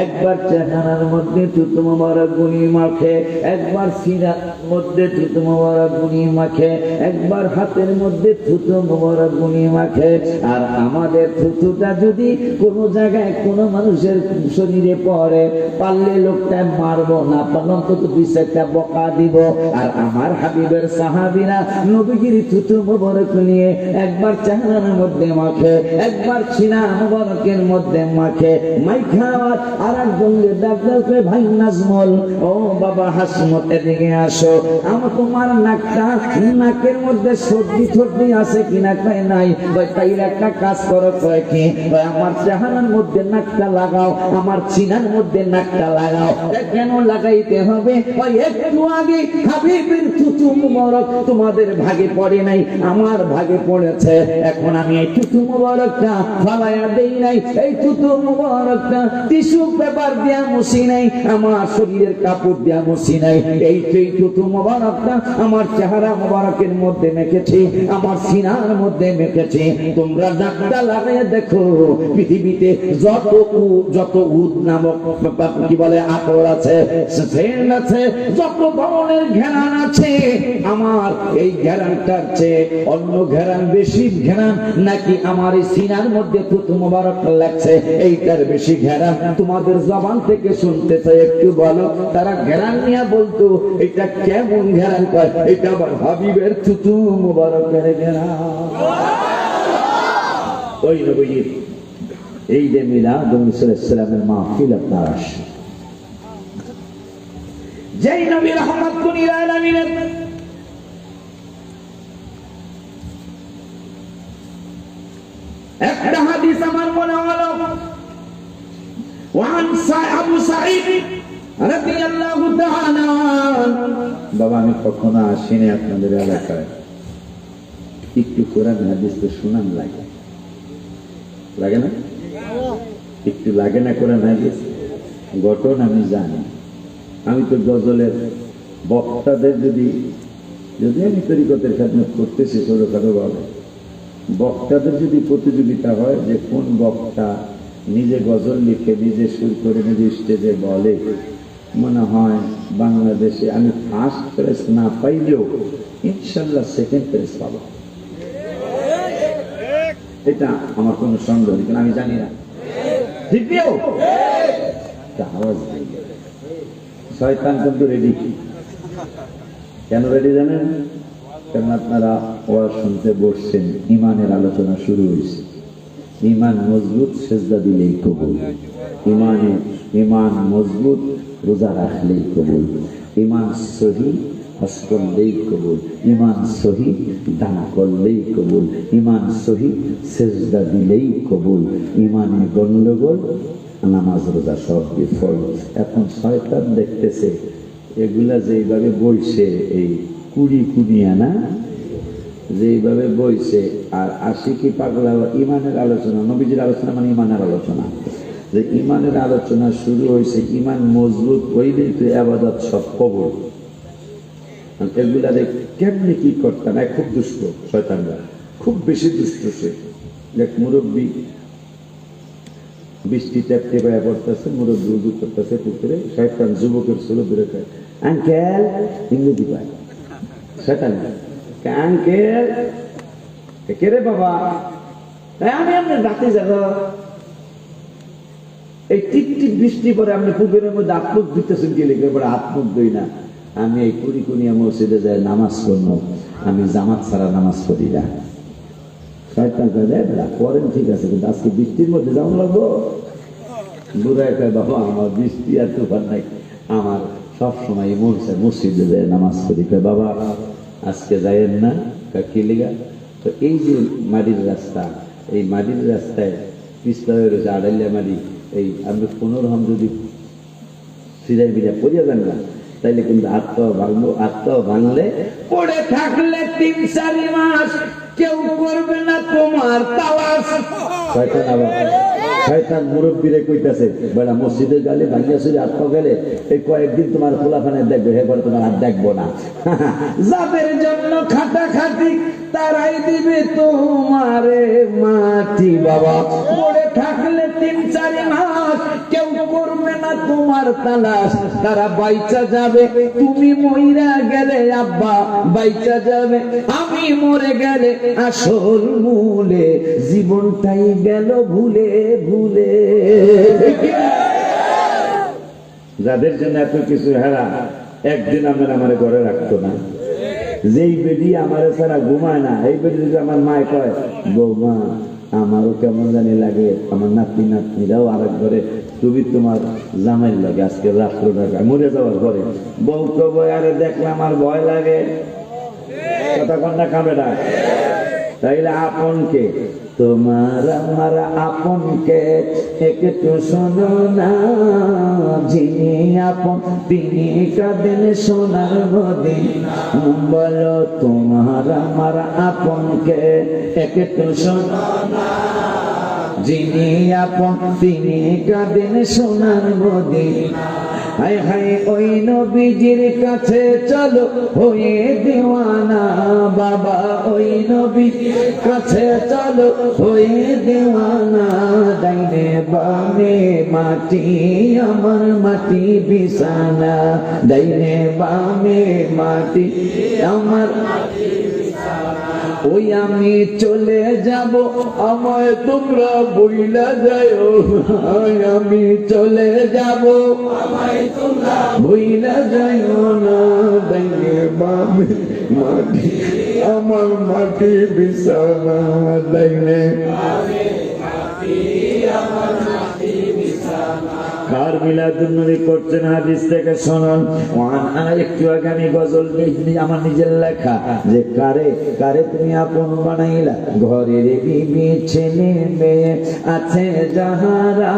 একবার চেহারার মধ্যে থুতু মুবারক গুনিয়ে মাখে, একবার সিনার মধ্যে থুতু মুবারক গুনিয়ে মাখে, একবার হাতের মধ্যে থুতু মুবারক গুনিয়ে মাখে। আর আমাদের থুতুটা যদি কোনো জায়গায় কোনো মানুষের শরীরে পড়ে, পারলে লোকটা মারবো, না পারলে অন্তত দুই চারটা বকা দিব। আর আমার হাবিবের সাহাবীরা নবীজির থুতু মুবারক নিয়ে একবার চেহারার মধ্যে মাখে, একবার সিনা মুবারকের মধ্যে মাখে, মাইখা আর একজনকে ডাকতে, ভাই নাজমুল, ও বাবা হাসমত, এদিকে আসো, আমার তোমার নাকের মধ্যে সর্দি আছে কিনা? কয় নাই। তাইলে একটা কাজ করো, কয় কি? আমার চেহারার মধ্যে নাকটা লাগাও, আমার সিনার মধ্যে নাকটা লাগাও। কেন লাগাইতে হবে? একটু আগে হাবিবের থুতু মুবারক তোমাদের ভাগে পড়ে নাই, আমার ভাগে পড়েছে। এখন আমি এই থুতু মুবারকটা ফালাইয়া দেই নাই, এই থুতু মুবারকটা টিস্যু পেপার দিয়া মুছি নাই, আমার শরীরের কাপড় দিয়া মুছি নাই, এই থুতু মুবারকটা আমার চেহারা মুবারকের মধ্যে মেখেছি, আমার সিনার মধ্যে মেখেছি। তোমরা নাকটা লাগাইয়া দেখো, পৃথিবীতে যত উদ নামক কি বলে আতর আছে, সেন্ট আছে, যত ধরনের ঘ্রাণ আছে, আমার এই ঘ্রাণটার চেয়ে অন্য ঘ্রাণ বেশি ঘ্রাণ নাকি আমার এই সিনার মধ্যে থুতু মুবারক লাগছে, এইটার বেশি ঘ্রাণ? তোমাদের জবান থেকে শুনতে চাই, একটু বলো। তারা ঘ্রাণ নিয়ে বলতো, এটা কেমন ঘ্রাণ? কয় এটা আবার হাবিবের থুতু মুবারকের ঘ্রাণ। ওই নবীজির এই যে মিলাদ সালামের মাহফিল আপনার আসে, যেই নবী রাহমাতুল লিল আলামিনের একটা হাদিস আমার মনে হলো, ওয়ান আবু সাঈদ রাদিয়াল্লাহু তাআলা। বাবা আমি কখনো আসিনি আপনাদের এলাকায়, একটু কোরআন হাদিস তো শুনান লাগে, লাগে না? একটু লাগে না কোরআন হাদিস? ঘটনা আমি জানি, আমি তো গজলের বক্তাদের যদি আমি তরিকতের খেদমত করতেছি ছোটখাটো ভাবে, বক্তাদের যদি প্রতিযোগিতা হয় যে কোন বক্তা নিজে গজল লিখে নিজে সুর করে নিজে স্টেজে বলে, মনে হয় বাংলাদেশে আমি ফার্স্ট প্রাইজ না পাইলেও ইনশাল্লাহ সেকেন্ড প্রাইজ পাবো। এটা আমার কোনো সন্দেহ নেই, আমি জানি না। ঠিক আওয়াজ শয়তান কিন্তু রেডি। কেন রেডি জানেন? কারণ আপনারা ওয়াজ শুনতে বসছেন, ইমানের আলোচনা শুরু হয়েছে। ইমান মজবুত, সেজদা দিলেই কবুল। ইমান মজবুত, রোজা রাখলেই কবুল। ইমান সহি, হজ করলেই কবুল। ইমান সহি, দান করলেই কবুল। ইমান সহি, সেজদা দিলেই কবুল। ইমানে গন্ডগোল, নামাজ রোজা সব বিফল। এখন শয়তান দেখতেছে এগুলা যেইভাবে বইছে, এই কুড়িয়া না, যেইভাবে বইছে, আর আশিকি পাগলা ইমানের আলোচনা, নবীজির আলোচনা মানে ইমানের আলোচনা, যে ইমানের আলোচনা শুরু হয়েছে। ইমান মজবুত হইলেই তো ইবাদত সব কবুল। এগুলা কেমনি কি করতাম? খুব দুষ্ট শয়তানরা, খুব বেশি দুষ্ট। সে এক মুরব্বী বৃষ্টি ট্যাপটে পায়ে পড়তেছে, মুরব্বী উজু করতেছে পুকুরে, শয়তান যুবকের ছিল দূরে খায়, আঙ্কেল ইংরেজি পায়। শয়তান আঙ্কেল কে রে বাবা? আমি আপনার রাতে যাব। এই টিপ টিপ বৃষ্টি পরে আপনি পুকুরের মধ্যে আত্মুখ দিতেছেন, গেলে পরে আত্মুখ দই না। আমি এই কুড়িয়া মসজিদে যাই নামাজ পড়ব, আমি জামাত ছাড়া নামাজ পড়ি না। শয়তান করেন, ঠিক আছে, কিন্তু আজকে বৃষ্টির মধ্যে যাওয়া লাগবো। বুড়ায় কয়, বাবা আমার বৃষ্টি আর তুফান নাই, আমার সবসময় মসজিদে যায় নামাজ পড়ি। কয়, বাবা আজকে যাইয়েন না। কি লেগা? তো এই যে মাটির রাস্তা, এই মাটির রাস্তায় পিছলা হয়ে রয়েছে, আড়াইলা মাটি, এই আপনি কোনো রকম যদি সিরাই বিরা পড়িয়া যান না, তাইলে কিন্তু আত্মা ভাঙবো। আত্মা ভাঙলে পড়ে থাকলে 3-4 মাস কেউ করবে না তোমার তালাশ। শয়তান আবার শয়তান মুরব্বীরে কইতাছে, বেড়া মসজিদের গালে ভাঙিয়া শুধু আত্মা গেলে এই কয়েকদিন তোমার খোলাফানে দেখবে, এবার তোমার আর দেখবো না। যাদের জন্য খাটাখাটি তারাই দিবে তোমারে মাটি। বাবা পড়ে থাকলে 3-4 মাস কেউ করবে না তোমার তালাশ, তারা বাইচা যাবে। তুমি মইরা গেলে আব্বা বাইচা যাবে, আমি মরে গেলে আসল মূলে জীবনটাই গেল ভুলে ভুলে। যাদের জন্য এত কিছু হেরা, একদিন আমার ঘরে রাখতো না। যেই বেডি আমার ছাড়া ঘুমায় না, এই বেডি যদি আমার মায় কয় বৌমা আমারও কেমন জানি লাগে, আমার নাতনি নাতনিরাও আরেক ঘরে, তুমি তোমার জামাইয়ের লাগে আজকে রাত্রটা মরে যাওয়ার পরে বউ তো বই, আরে দেখলে আমার ভয় লাগে, কথা কন্যা খাবে না। তাইলে আপনকে তোমার আমার আপনকে একটু শোনো না, যিনি আপন তিনি কাঁদেন সোনার নদী। বলো তোমার আমার আপনকে একটু শোনো না, যিনি আপন তিনি কাঁদেন সোনার নদী। হায় হায় ওই নবীজির কাছে চলো হয়ে দেওয়ানা, বাবা ওই নবীজির কাছে চলো হয়ে দেওয়ানা। ডাইনে বামে মাটি আমার মাটি বিছানা, ডাইনে বামে মাটি আমার মাটি বিছানা। ওই আমি চলে যাব আমায় তোমরা বইলা যাও, আমি চলে যাব আমায় তোমরা বইলা যাও না। ডাইনে বামে মাটি আমার মাটি বিছানা, ডাইনে বামে মাটি আমার মাটি বিছানা। কার মিলাদুন্নবী করছেন হাদিস থেকে শুনুন। একটু আগে আমি গজল আমার নিজের লেখা, যে কারে কারে তুমি আপন বানাইলা, ঘরের বিবি ছেলে মেয়ে আছে যাহারা,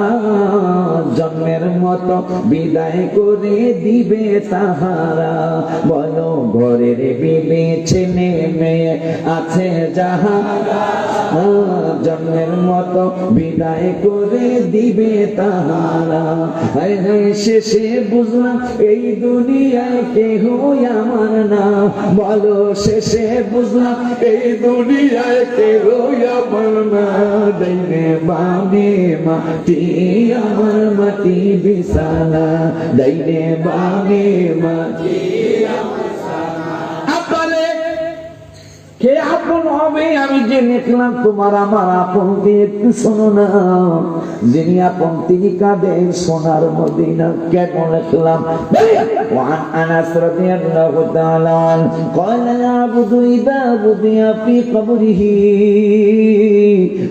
জন্মের মতো বিদায় করে দিবে তাহারা। বলো ঘরের বিবি ছেলে মেয়ে আছে যাহারা, জন্মের মতো বিদায় করে দিবে তাহারা। শেষে বুঝলাম এই দুনিয়ায় কেহ আমার না, বলো শেষে বুঝলাম এই দুনিয়ায় কেহ আমার না। ডাইনে বামে মাটি আমার মাটি বিছানা, ডাইনে বামে মাটি আমার কে আপন হবে আমি যে লিখলাম তোমার আমার আপনকে একটু শোনো না, যিনি আপন তিনি কাঁদেন সোনার মদিনা। কেন লিখলাম? وعن أنس رضي الله تعالى عنه قال العبد إذا وضع في قبره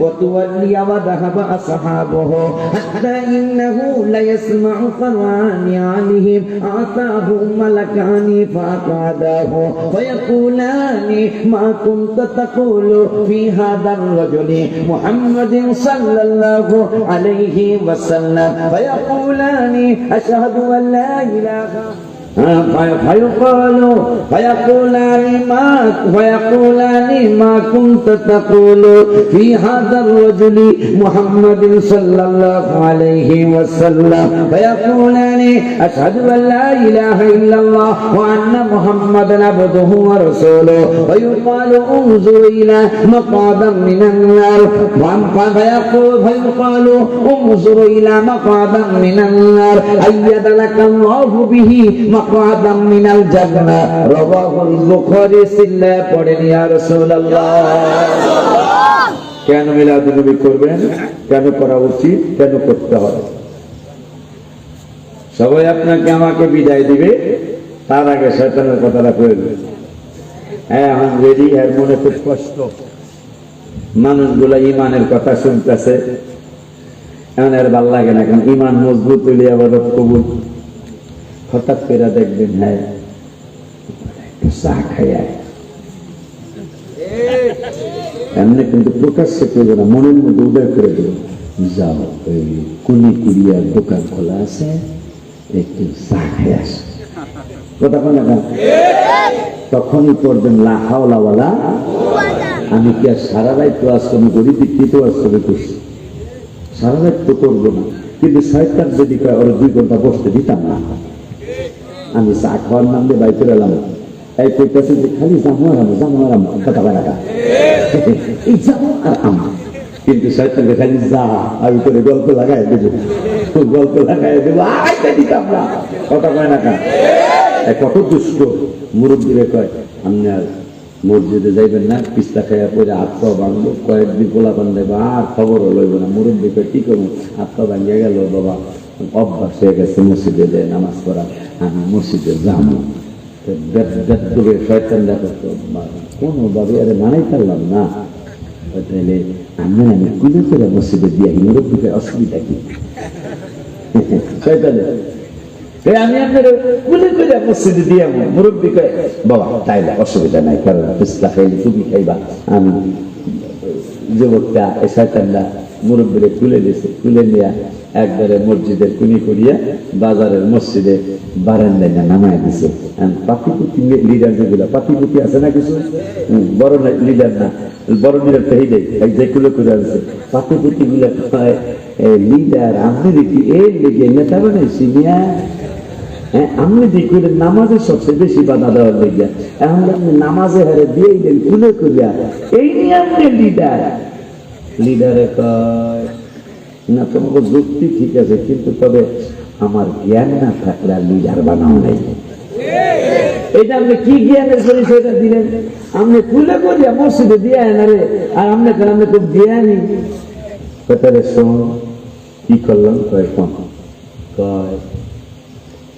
وتولي وذهب أصحابه حتى إنه ليسمع قرآن عليهم أعطاه ملكان فأقعداه فيقولان ما كنت تقول في هذا الرجل محمد صلى الله عليه وسلم فيقولان أشهد أن لا إله فيقولان ما كنت تقول في هذا الرجل محمد صلى الله عليه وسلم فيقولان أشهد أن لا إله إلا الله وأن محمدا عبده ورسوله فيقال انظر إلى مقعدا من النار فيقال انظر إلى مقعدا من النار أيد لك الله به مقعدا من الجنة رواه البخاري সিল্লা পড়েন ইয়া রাসূলুল্লাহ। কেন মিলাদুন্নবী করবেন, কেন করা উচিত, কেন করতে হবে? সবাই আপনাকে আমাকে বিদায় দিবে, তার আগে শয়তানের কথাটা কইবে। হ্যাঁ এখন রেডি, এর মনে খুব কষ্ট, মানুষগুলা ইমানের কথা শুনতেছে, এখন এর ভাল লাগে না, কারণ ইমান মজবুত হইলে আবার কবুল। হঠাৎ করে দেখবেন হ্যাঁ চা খাইয়া এমনি কিন্তু প্রকাশ্যে করবে না, মনের মধ্যে উদয় করে দেবে যাও ওই কুলি কুড়িয়ার দোকান খোলা আছে, একটু চা খেয়ে আসো। কথা বলে না, তখনই পড়বেন লা হাওলা ওয়ালা। আমি কি আর সারা রাত ক্লাস করি, গরিব দিক ক্লাস করে করছি, সারা রাত তো করবো না, কিন্তু শয়তান যদি কয় ওরা 2 ঘন্টা বসতে দিতাম না। আমি চা খাওয়ার নাম দিয়ে বাইরে এলাম, এই কইতেছে যে খালি জামু আর আম কথা লাগা, এই জামু আর আম, কিন্তু শয়তানকে খালি যা আমি করে গল্প লাগাই দেবো, গল্প লাগাই দেবো, আইতে দিতাম না। কথা কয় না কা, কত দুষ্ট মুরব্বীরে কয় আপনি আর মসজিদে যাইবেন না, পিস্তা খাইয়া পরে হাত পা ভাঙবো, কয়েকদিন পোলা পান দেবো, আর খবরও লইব না। মুরব্বী কয় কি করবো, হাত পা ভাঙিয়ে গেল বাবা, অভ্যাস হয়ে গেছে মসজিদে যায় নামাজ পড়া, আমি মসজিদে যাবো। শয়তান দেখো কোনোভাবে আরে মানাই পারলাম না, তাহলে আমি কুলে করে মসজিদে দিয়ে মুরব্বীকে অসুবিধা কি? শয়তান আমি আপনার কুলে করে মসজিদে দিয়ে মুরব্বী কয় বাবা তাইলে অসুবিধা নাই, কারণ পিস্তা খাইলে তুমি খাইবা। আমি যুবকটা এই শয়তানরা মুরব্বীরে তুলে দিয়েছে, তুলে নিয়ে একবারে মসজিদের কুনি করিয়া বাজারের মসজিদে বারান্দায় নামায় দিছে। পাতিপুতি লিডার যেগুলা, পাতিপুতি আছে না কিছু, বড় লিডার না, বড় লিডার তো এই যে কুলে করে আছে, পাতিপুতি গুলা লিডার আমি দেখি এই লেগে নেতা বানাইছি মিয়া। হ্যাঁ, আমি দেখি নামাজে সবচেয়ে বেশি বাধা দেওয়ার লেগে, এখন আপনি নামাজে হারে দিয়ে দেন কুলে করিয়া, এই নিয়ে আপনি লিডার। লিডারে কয় না তোমাকে যুক্তি ঠিক আছে, কিন্তু তবে আমার জ্ঞান না থাকলে লিডার বানাও নাই। এটা আপনি কি জ্ঞানের পরিচয়টা দিলেন? আপনি খুলে করিয়া মসজিদে দিয়ে না রে, আর আপনি খুব জ্ঞানী। কথারে শোন কি করলাম, কয় কম কয়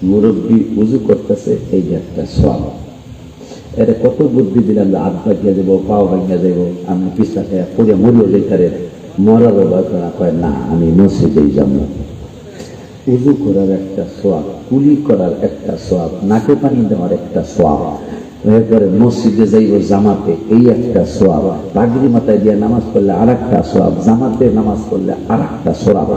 মুরব্বী উজু করতেছে, এই যে একটা সব এটা কত বুদ্ধি দিলাম, হাত ভাঙিয়া দেবো, পাও ভাঙিয়া দেবো, আমি পিস্তা খেয়ে পড়ে মরিও যেতে মরারও ভয় করা। কয় না আমি মসজিদেই যাবো। উজু করার একটা সোয়াব, কুলি করার একটা সোয়াব, নাকে পানি দেওয়ার একটা সোয়াব, এরপরে মসজিদে যাইব জামাতে, এই একটা সোয়াব, পাগড়ি মাথায় দিয়ে নামাজ পড়লে আর একটা সোয়াব, জামাতে নামাজ পড়লে আর একটা সোয়াব,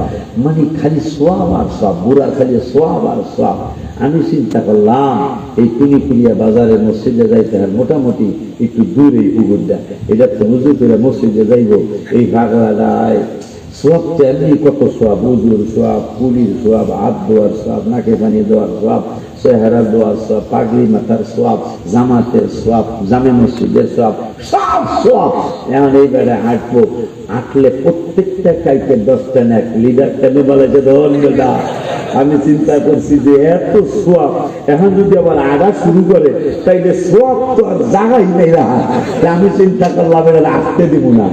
মানে খালি সোয়াব আর সোয়াব, বুড়ার খালি সোয়াব আর সোয়াব। আমি চিন্তা করলাম এই কুলি কুলিয়া বাজারে মসজিদে যাইতে আর মোটামুটি একটু দূর এই পুকুরটা, এটা তো উজু করে মসজিদে যাইব, এই ভাগড়ায় সোয়াব তো এমনি কত সোয়াব, উজুর সোয়াব, কুলির সোয়াব, হাত ধোয়ার সোয়াব, নাকে পানি দেওয়ার সোয়াব, চেহারা দোয়ার সোয়াব, পাগড়ি মাথার সোয়াব, জামাতের সোয়াব, জামে মসজিদের সোয়াব, সব সোয়াব। এখন এই বেড়ে হাঁটবো, হাঁটলে প্রত্যেকটা কাইকে 10টা নেক, লিডারটা বলে যে ধন্যবাদ। আমি চিন্তা করছি যে এত সোয়াব, এখন যদি আবার আগা শুরু করে তাইলে সোয়াব তো আর জায়গাই নেই রাখা। আমি চিন্তা করলাম এটা রাখতে দিব না।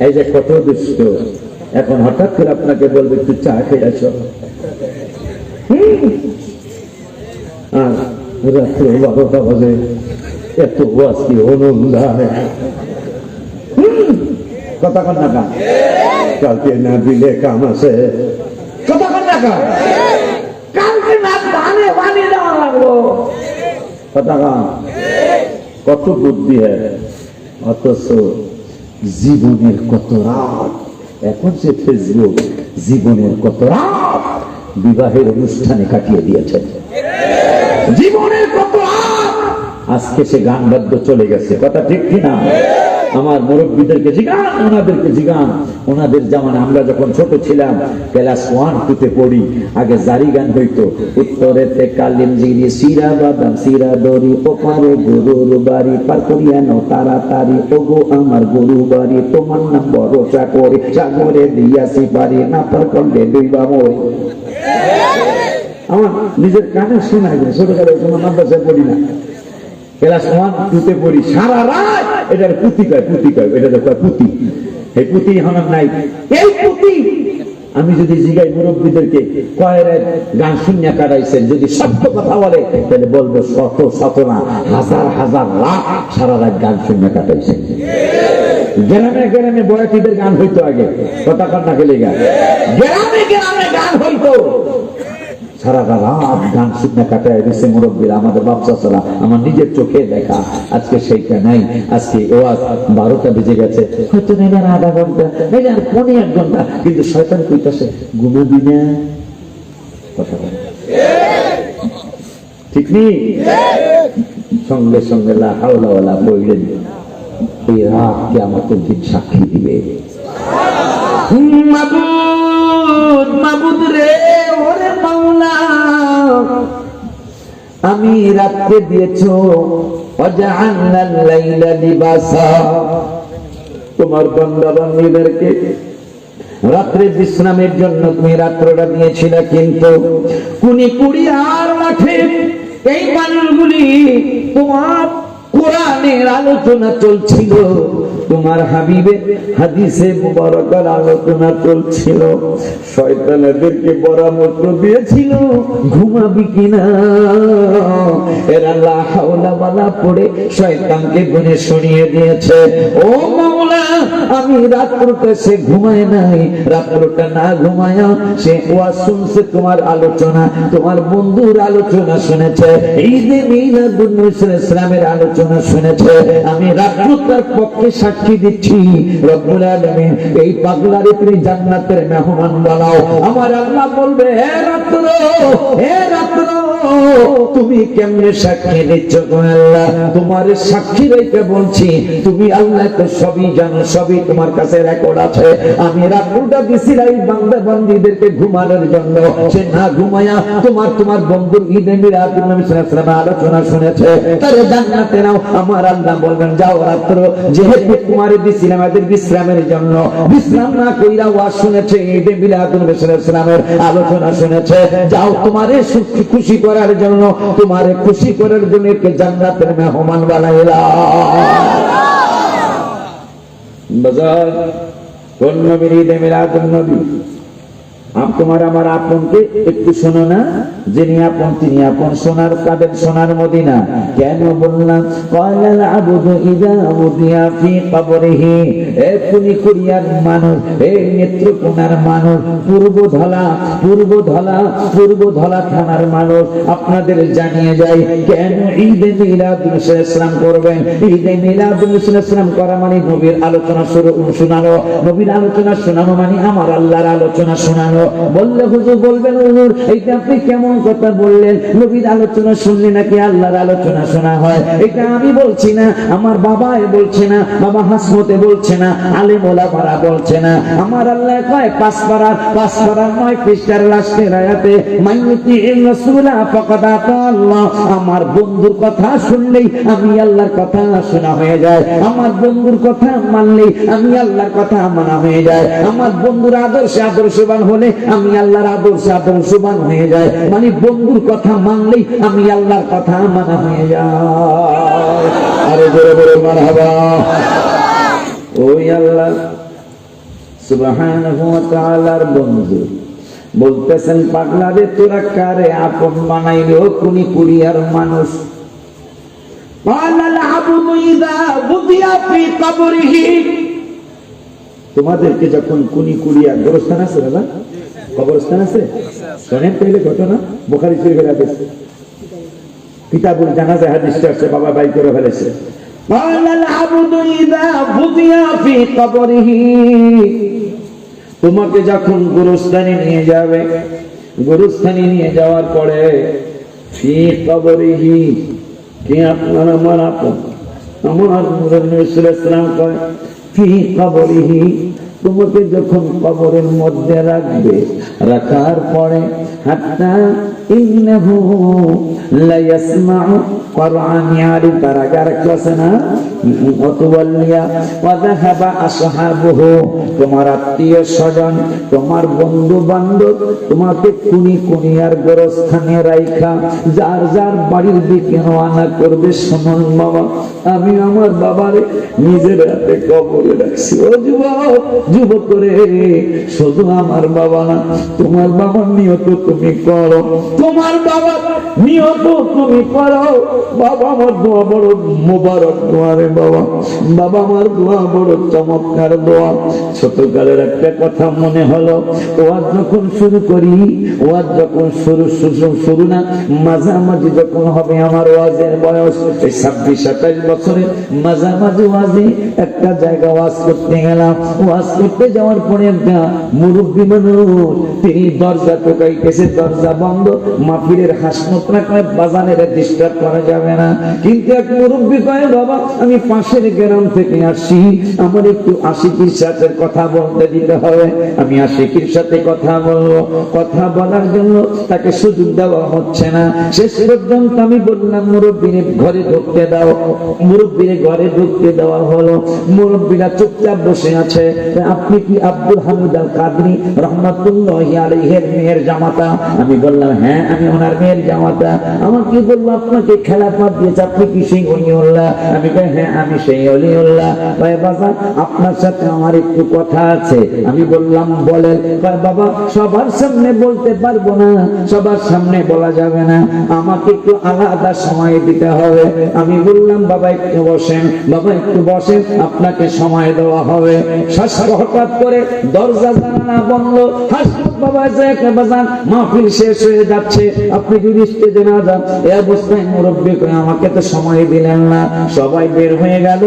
এই যে কত দুষ্ট, এখন হঠাৎ করে আপনাকে বলবে একটু চা খেয়ে আসো, আর রাত্রে 12টা বাজে, এত আজকে হনন্দায় কথা কন না, কালকে না দিলে কাম আছে, কথা কন না, কালকে না ধানে পানি দেওয়া লাগলো, কথা কন। কত বুদ্ধি হ্যাঁ, অথচ জীবনের কত রাত, এখন সে ফেসবুক, জীবনের কত রাত বিবাহের অনুষ্ঠানে কাটিয়ে দিয়েছেন, জীবনের কত রাত আজকে সে গান বাদ্য চলে গেছে। কথা ঠিক কিনা? আমার মুরব্বীদেরকে জিগান, ওনাদেরকে জিগান, ওনাদের জামানা আমরা যখন ছোট ছিলাম, ক্লাস 1-2 পড়ি, আগে জারি গান হইতো, উত্তরেতে কালিম জিরি সিরা বাদাম সিরা দড়ি, ওপারে গরুর বাড়ি, পার করিয়া নাও তাড়াতাড়ি, ওগো আমার গরু বাড়ি, তোমার নাম বড় চাকরি, সাগরে দিয়াছি পারি, না পার করলে দুইবা মরি। আমার নিজের কানে শোনা যায়, ছোটকালে কোনো মাদ্রাসায় পড়ি না, ক্লাস 1-2 পড়ি, সারা রাত এটার পুঁতি কয়, পুঁতি কয়, এটা দেখো পুঁতি, এই পুঁতি এখন নাই। এই পুঁতি আমি যদি জিগাই মুরব্বীদেরকে কয় গান শুনিয়া কাটাইছেন, যদি সত্য কথা বলে তাহলে বলবো শত শত না, হাজার হাজার লাখ সারা রাত গান শুনিয়া কাটাইছেন। গ্রামে গ্রামে বয়াতিদের গান হইতো আগে, কথা কন্যা খেলে গান, গ্রামে গ্রামে গান হইতো, সারা রাত গান শুনে কাটায় দিচ্ছে মুরব্বীরা, আমাদের বাপসারা, আমার নিজের চোখে দেখা। আজকে সেইটা নাই। আজকে ওয়াজ 12টা বেজে গেছে, হয়তো নেই আর আধা ঘন্টা, নেই আর 1.5 ঘন্টা, কিন্তু শয়তান কইতাছে ঘুমাবি না। কথা বলে ঠিক নেই? সঙ্গে সঙ্গে লা হাওলা ওয়ালা বললেন, এই রাত কিয়ামতের দিন সাক্ষী দিবে। মাবুদ, মাবুদ রে, ওরে মাওলা, আমি রাতকে দিয়েছো ওয়াজআলনাল লাইলা লিবাসা, তোমার বান্দা বান্দীদেরকে রাত্রে বিশ্রামের জন্য তুমি রাত্রটা দিয়েছিলে, কিন্তু কুনি কুড়িয়ার মাঠে এই মানুষগুলি তোমার কোরআনের আলোচনা চলছিল, তোমার হাবিবের হাদিসে মুবারকার আলোচনা চলছিল। শয়তানদেরকে পরামর্শ দিয়েছিল ঘুমাবি কিনা। এরা লা হাওলা ওয়ালা পড়ে শয়তানকে গুনে সরিয়ে দিয়েছে। ও মাওলা, আমি রাত্রটা সে ঘুমায় নাই, রাত্রটা না ঘুমায় সে ওয়াজ শুনছে, তোমার আলোচনা, তোমার বন্ধুর আলোচনা শুনেছে, ঈদে মিলাদুন নবী সাল্লাল্লাহু আলাইহি ওয়াসাল্লামের আলোচনা শুনেছে। আমি রাত্রটার পক্ষে সাক্ষী দিচ্ছি, রব্বুল আলামিন এই পাগলারে তুমি জান্নাতের মেহমান বানাও। আমার আল্লাহ বলবে, হে রাত্র, হে রাত্র, তুমি কেমনে সাক্ষী দিচ্ছ গো আল্লাহ? তোমার সাক্ষী রেখে বলছি, তুমি আল্লাহ তো সবই জানো, সবই তোমার কাছে রেকর্ড আছে। আমি রাত্রটা দিছিলাম বান্দা বান্দীদেরকে ঘুমানোর জন্য, সে না ঘুমায়া তোমার বন্ধুর ঈদে মিলাদুন নবী সাল্লাল্লাহু আলাইহি ওয়াসাল্লাম আলোচনা শুনেছে, তারে জান্নাতে নাও। আমার আল্লাহ বলবেন, যাও রাত্র, যেহেতু তোমার দিছিলাম এদের বিশ্রামের জন্য, বিশ্রাম না কইরা ওয়াজ শুনেছে, ঈদে মিলাদুন নবী সাল্লাল্লাহু আলাইহি ওয়াসাল্লামের আলোচনা শুনেছে, যাও তোমারে খুশি করার জন্য, তোমারে খুশি করার জন্য কে জান্নাতের মেহমান বানাইলা। বাজার কোন নবীর ঈদে মিলাদুন নবী? তোমার আমার আপনকে একটু শোনো না, যিনি আপন তিনি আপন। সোনার কাদের? সোনার মদিনা। কেন বললাম? ক্বালাল আবদু ইযা উদিয়া ফি কবরিহি, এ কুনি কুরিয়ার মানুষ, এই নেত্রকোনার মানুষ, পূর্বধলা থানার মানুষ, আপনাদের জানিয়ে যায় কেন ঈদে মিলাদুন ইসলাম করবেন। ঈদে মিলাদুন ইসলাম করা মানে নবীর আলোচনা শোনানো, নবীর আলোচনা শোনানো মানে আমার আল্লাহর আলোচনা শোনানো। বললে হুজুর, বলবেন হুজুর এইটা আপনি কেমন কথা বললেন? নবীর আলোচনা শুনলে নাকি আল্লাহর আলোচনা শোনা হয়? এটা আমি বলছি না, আমার বাবা বলছে না, বাবা হাসমতে বলছে না, আলেম ওলামারা বলছে না। আমার আল্লাহ কয় 5 পারার 9 পৃষ্ঠার লাস্টের আয়াতে, মাইয়ুতির রাসূলা ফাকাদ আতা আল্লাহ। আমার বন্ধুর কথা শুনলেই আমি আল্লাহর কথা শোনা হয়ে যায়, আমার বন্ধুর কথা মানলেই আমি আল্লাহর কথা মানা হয়ে যায়, আমার বন্ধুর আদর্শবান হলে আমি আল্লাহর আদর্শবান হয়ে যায়, মানে বন্ধুর কথা মানলেই আমি আল্লাহর কথা মানা হয়ে যায়। আরে জোরে বলে মারহাবা। ওই আল্লাহ সুবহানাহু ওয়া তাআলার বন্ধু বলতেছেন, পাগলারে তোরা কারে আপন বানাইলো? কুনি কুরিয়ার মানুষ। ক্বালাল আবদু ইযা বুদিয়া ফি কবরিহি, তোমাদেরকে যখন কুনি কুরিয়া, গোরস্থান আছে দাদা, কবরস্থান আছে, শোনেন তাইলে ঘটনা, বুখারী শরীফের হাদিস, কিতাবুল জানাজা হাদিসটা আছে, বাবা বাই করে ফেলেছে। ক্বালাল আবদু ইযা বুদিয়া ফি কবরিহি, তোমাকে যখন গোরস্থানে নিয়ে যাবে, গোরস্থানে নিয়ে যাওয়ার পরে ফি কবরিহি, কে আপনার আমার আপন, আমার নবী সাল্লাল্লাহু আলাইহি ওয়াসাল্লাম কয় ফি কবরিহি, তোমাকে যখন কবরের মধ্যে রাখবে, রাখার পরে হাত্তা ইন্নাহু লা ইয়াসমাউ কোরআনিয়ারি তারাগার ক্লাসনা ওয়াতুওয়াল্লিয়া ওয়া যাহাবা আসহাবুহু, তোমার আত্মীয় স্বজন, তোমার বন্ধু বান্ধব তোমাকে কুনি কুনিয়ার গোরস্থানে রাইখা যার যার বাড়ির দিকে রওনা করবে। শুনুন বাবা, আমি আমার বাবারে নিজের হাতে কবরে রাখছি। ও যুবক করে, শুধু আমার বাবা না, তোমার বাবার নিয়ত তুমি করো, তোমার বাবা নিহত তুমি করো। বাবা আমার দোয়া বড় মোবারক দোয়া রে বাবা, বাবা আমার দোয়া বড় চমৎকার দোয়া। ছোটকালের একটা কথা মনে হলো, ওয়াজ যখন শুরু করি, ওয়াজ যখন শুরু না মাঝামাঝি যখন হবে আমার ওয়াজের বয়স এই 26-27 বছরের মাঝামাঝি ওয়াজে একটা জায়গা ওয়াজ করতে গেলাম। ওয়াজ করতে যাওয়ার পরে একটা মুরব্বী মানুষ তিনি দরজা টোকাইতেছে, দরজা বন্ধ, মাহফিলের হাসমত রাখলে বাজানের ডিস্টার্ব করা যাবে না। কিন্তু এক মুরব্বী কয়, বাবা আমি পাশের গ্রাম থেকে আসছি, আমার একটু আশিকির সাথে কথা বলতে দিতে হবে। আমি আশিকির সাথে কথা বলবো, কথা বলার জন্য তাকে সুযোগ দেওয়া হচ্ছে না। শেষ পর্যন্ত আমি বললাম মুরব্বীরে ঘরে ঢুকতে দাও। মুরব্বীরে ঘরে ঢুকতে দেওয়া হলো। মুরব্বীরা চুপচাপ বসে আছে। আপনি কি আব্দুল হামিদ আল কাদরি রহমাতুল্লাহি আলাইহির মেয়ের জামাতা? আমি বললাম হ্যাঁ আমি ওনার মেয়ের জামাতা। আমাকে বললো আপনাকে খেলাফত দিয়েছে, আপনি কি সেই ওলিউল্লাহ? আমি কই হ্যাঁ আমি সেই ওলিউল্লাহ। ভাই বাবা আপনার সাথে আমার একটু কথা আছে। আমি বললাম বলেন। ভাই বাবা সবার সামনে বলতে পারবো না, সবার সামনে বলা যাবে না, আমাকে একটু আলাদা সময় দিতে হবে। আমি বললাম বাবা একটু বসেন, বাবা একটু বসেন, আপনাকে সময় দেওয়া হবে। হঠাৎ করে দরজা জানালা বন্ধ। হাসপাত বাবা একা বাজান মাহফিল শেষ হয়ে যাচ্ছে, আপনি যদি স্টেজে না যান। এই অবস্থায় মুরব্বী কই আমাকে তো সময় দিলেন না। সবাই বের হয়ে গেল।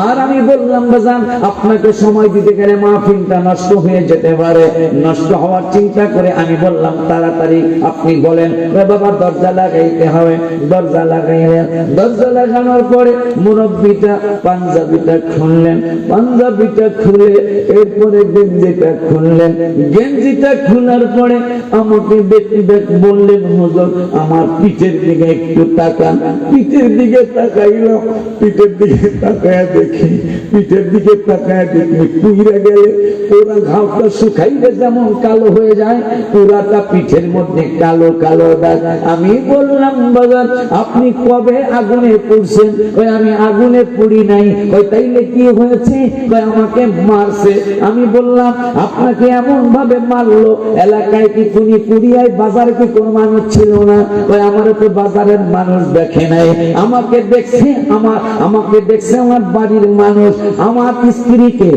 আর আমি বললাম বাজান আপনাকে সময় দিতে গেলে মাহফিলটা নষ্ট হয়ে যেতে পারে। নষ্ট হওয়ার চিন্তা করে আমি বললাম তাড়াতাড়ি আপনি বলেন। বাবা দরজা লাগাইতে হবে। দরজা লাগাইলেন। দরজা লাগানোর পরে মুরব্বীটা পাঞ্জাবিটা খুললেন। পাঞ্জাবিটা খুলে এরপরে গেঞ্জিটা খুললেন। গেঞ্জিটা খোলার পরে আমাকে বললেন হুজুর আমার পিঠের দিকে একটু তাকান। পিঠের দিকে তাকাইলাম। পিঠের দিকে তাকায় দেখি, পিঠের দিকে তাকায় দেখি পুইরা গেলে পুরা ঘাওটা শুকাইলে যেমন কালো হয়ে যায়, পুরাটা পিঠের মধ্যে কালো কালো দাগ। আমি বললাম বাজার আপনি কবে আগুনে পড়ছেন? ওই আমি আগুনে পড়ি নাই। ওই তাইলে কি হয়েছে? ওই আমাকে মারছে। আমি বললাম আপনাকে এমন ভাবে মারলো, এলাকায় কি কোনি পুরিয়ায় বাজারে কি কোনো মানুষ ছিল না? ওই আমার তো বাজারের মানুষ দেখে নাই, আমাকে দেখছে আমাকে দেখছে আমার বাড়ির মানুষ। আমার স্ত্রীকে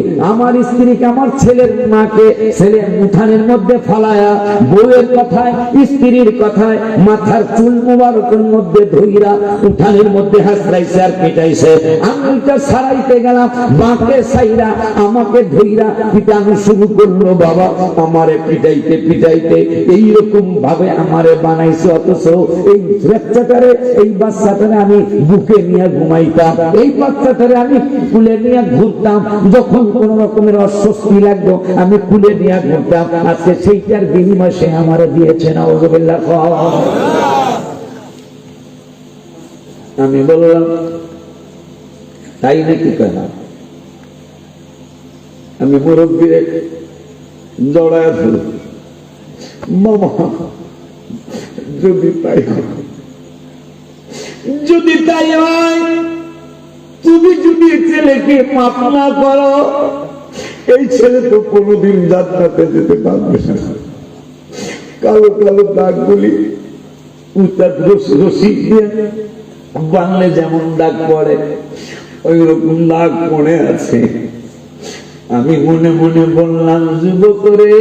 আমার ছেলের মাকে ছেলের উঠানের মধ্যে ফালায়া বউয়ের কথায় স্ত্রীর কথায় মাথার চুল মোবারকের মধ্যে ধইরা উঠানের মধ্যে হাসরাইছে আর পিটাইছে। আঙুলটা ছাড়াইতে গেলাম, বাঁকে ছাইরা আমাকে ধইরা পিটানো শুরু করলো। বাবা আমারে পিটাইতে পিটাইতে এইরকম ভাবে আমারে বানাইছে। অথচ এই বাচ্চাটারে আমি বুকে নিয়ে ঘুমাইতাম, এই বাচ্চাটারে আমি কুলে নিয়ে ঘুরতাম। যখন কোন রকমের অস্বস্তি লাগতো আমি কুলে নিয়ে ঘুরতাম। আজকে সেইটার বিনিময় সে আমারে দিয়েছে। নাউযুবিল্লাহ। আমি বললাম তাই নাকি? কেনা আমি মুরব্বীরে জড়ায় ধরল, মামা যদি তাই হয় তুমি যদি ছেলেকে মাফ না করো, এই ছেলে তো কোনোদিন জান্নাতে যেতে পারবে না। কালো কালো দাগগুলি রশি দিয়ে বাংলে যেমন দাগ পড়ে ওই রকম দাগ পড়ে আছে। আমি মনে মনে বললাম যুবক রে,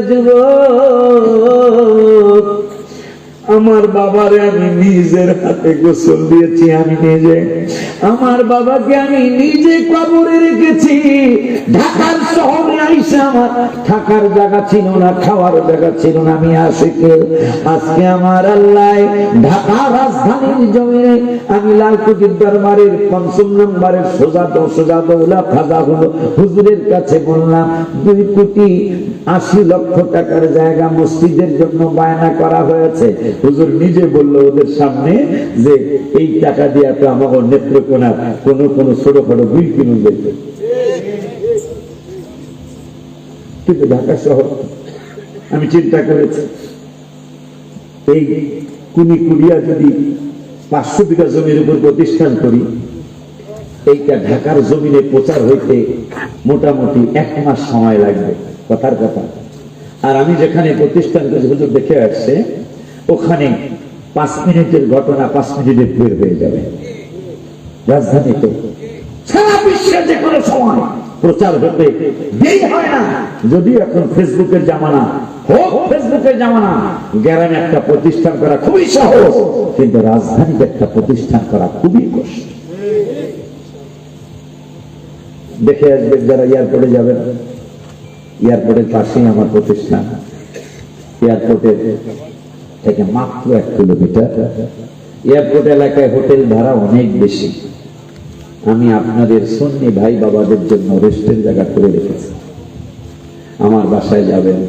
যুবক আমার বাবারে আমি নিজের হাতে গোসল দিয়েছি। আমি নিজে আমার বাবাকে আমি নিজে কবরে রেখেছি। ঢাকার শহরে আইসা আমার থাকার জায়গা ছিল না, খাওয়ার জায়গা ছিল না। আমি আজকে আমার আল্লাহ ঢাকা রাজধানীর জমিনে আমি লালকুটির দরবারের ৫ম নম্বরের সোজা দৌলা খাজা হলো হুজুরের কাছে বললাম ২,৮০,০০,০০০ টাকার জায়গা মসজিদের জন্য বায়না করা হয়েছে। হুজুর নিজে বলল ওদের সামনে যে এই টাকা দিয়ে তো আমাকে নেত্রকোনার কোন ছোটখাটো বিল কিনুন দেখবে। কিন্তু ঢাকা শহর আমি চিন্তা করেছি এই কুড়িয়া যদি ৫০০ বিঘা জমির উপর প্রতিষ্ঠান করি, এইটা ঢাকার জমিনে প্রচার হইতে মোটামুটি ১ মাস সময় লাগবে, কথার কথা। আর আমি যেখানে প্রতিষ্ঠান করেছি হুজুর দেখে আসছে ওখানে 5 মিনিটের ঘটনা 5 মিনিটে বের হয়ে যাবে। রাজধানীতে সারা বিশ্বে যে কোনো সময় প্রচার হতে দেরি হয় না। যদিও এখন ফেসবুকের জামানা, হোক ফেসবুকের জামানা, গ্রামে একটা প্রতিষ্ঠান করা খুবই সহজ, কিন্তু রাজধানীতে একটা প্রতিষ্ঠান করা খুবই কষ্ট। দেখে আসবেন যারা এয়ারপোর্টে যাবেন, এয়ারপোর্টের পাশেই আমার প্রতিষ্ঠান। এয়ারপোর্টের থেকে মাত্র 1 কিলোমিটার। এয়ারপোর্ট এলাকায় হোটেল ভাড়া অনেক বেশি। আমি আপনাদের সুন্নি ভাই বাবাদের জন্য রেস্টের জায়গা করে রেখেছি। আমার বাসায় যাবেন,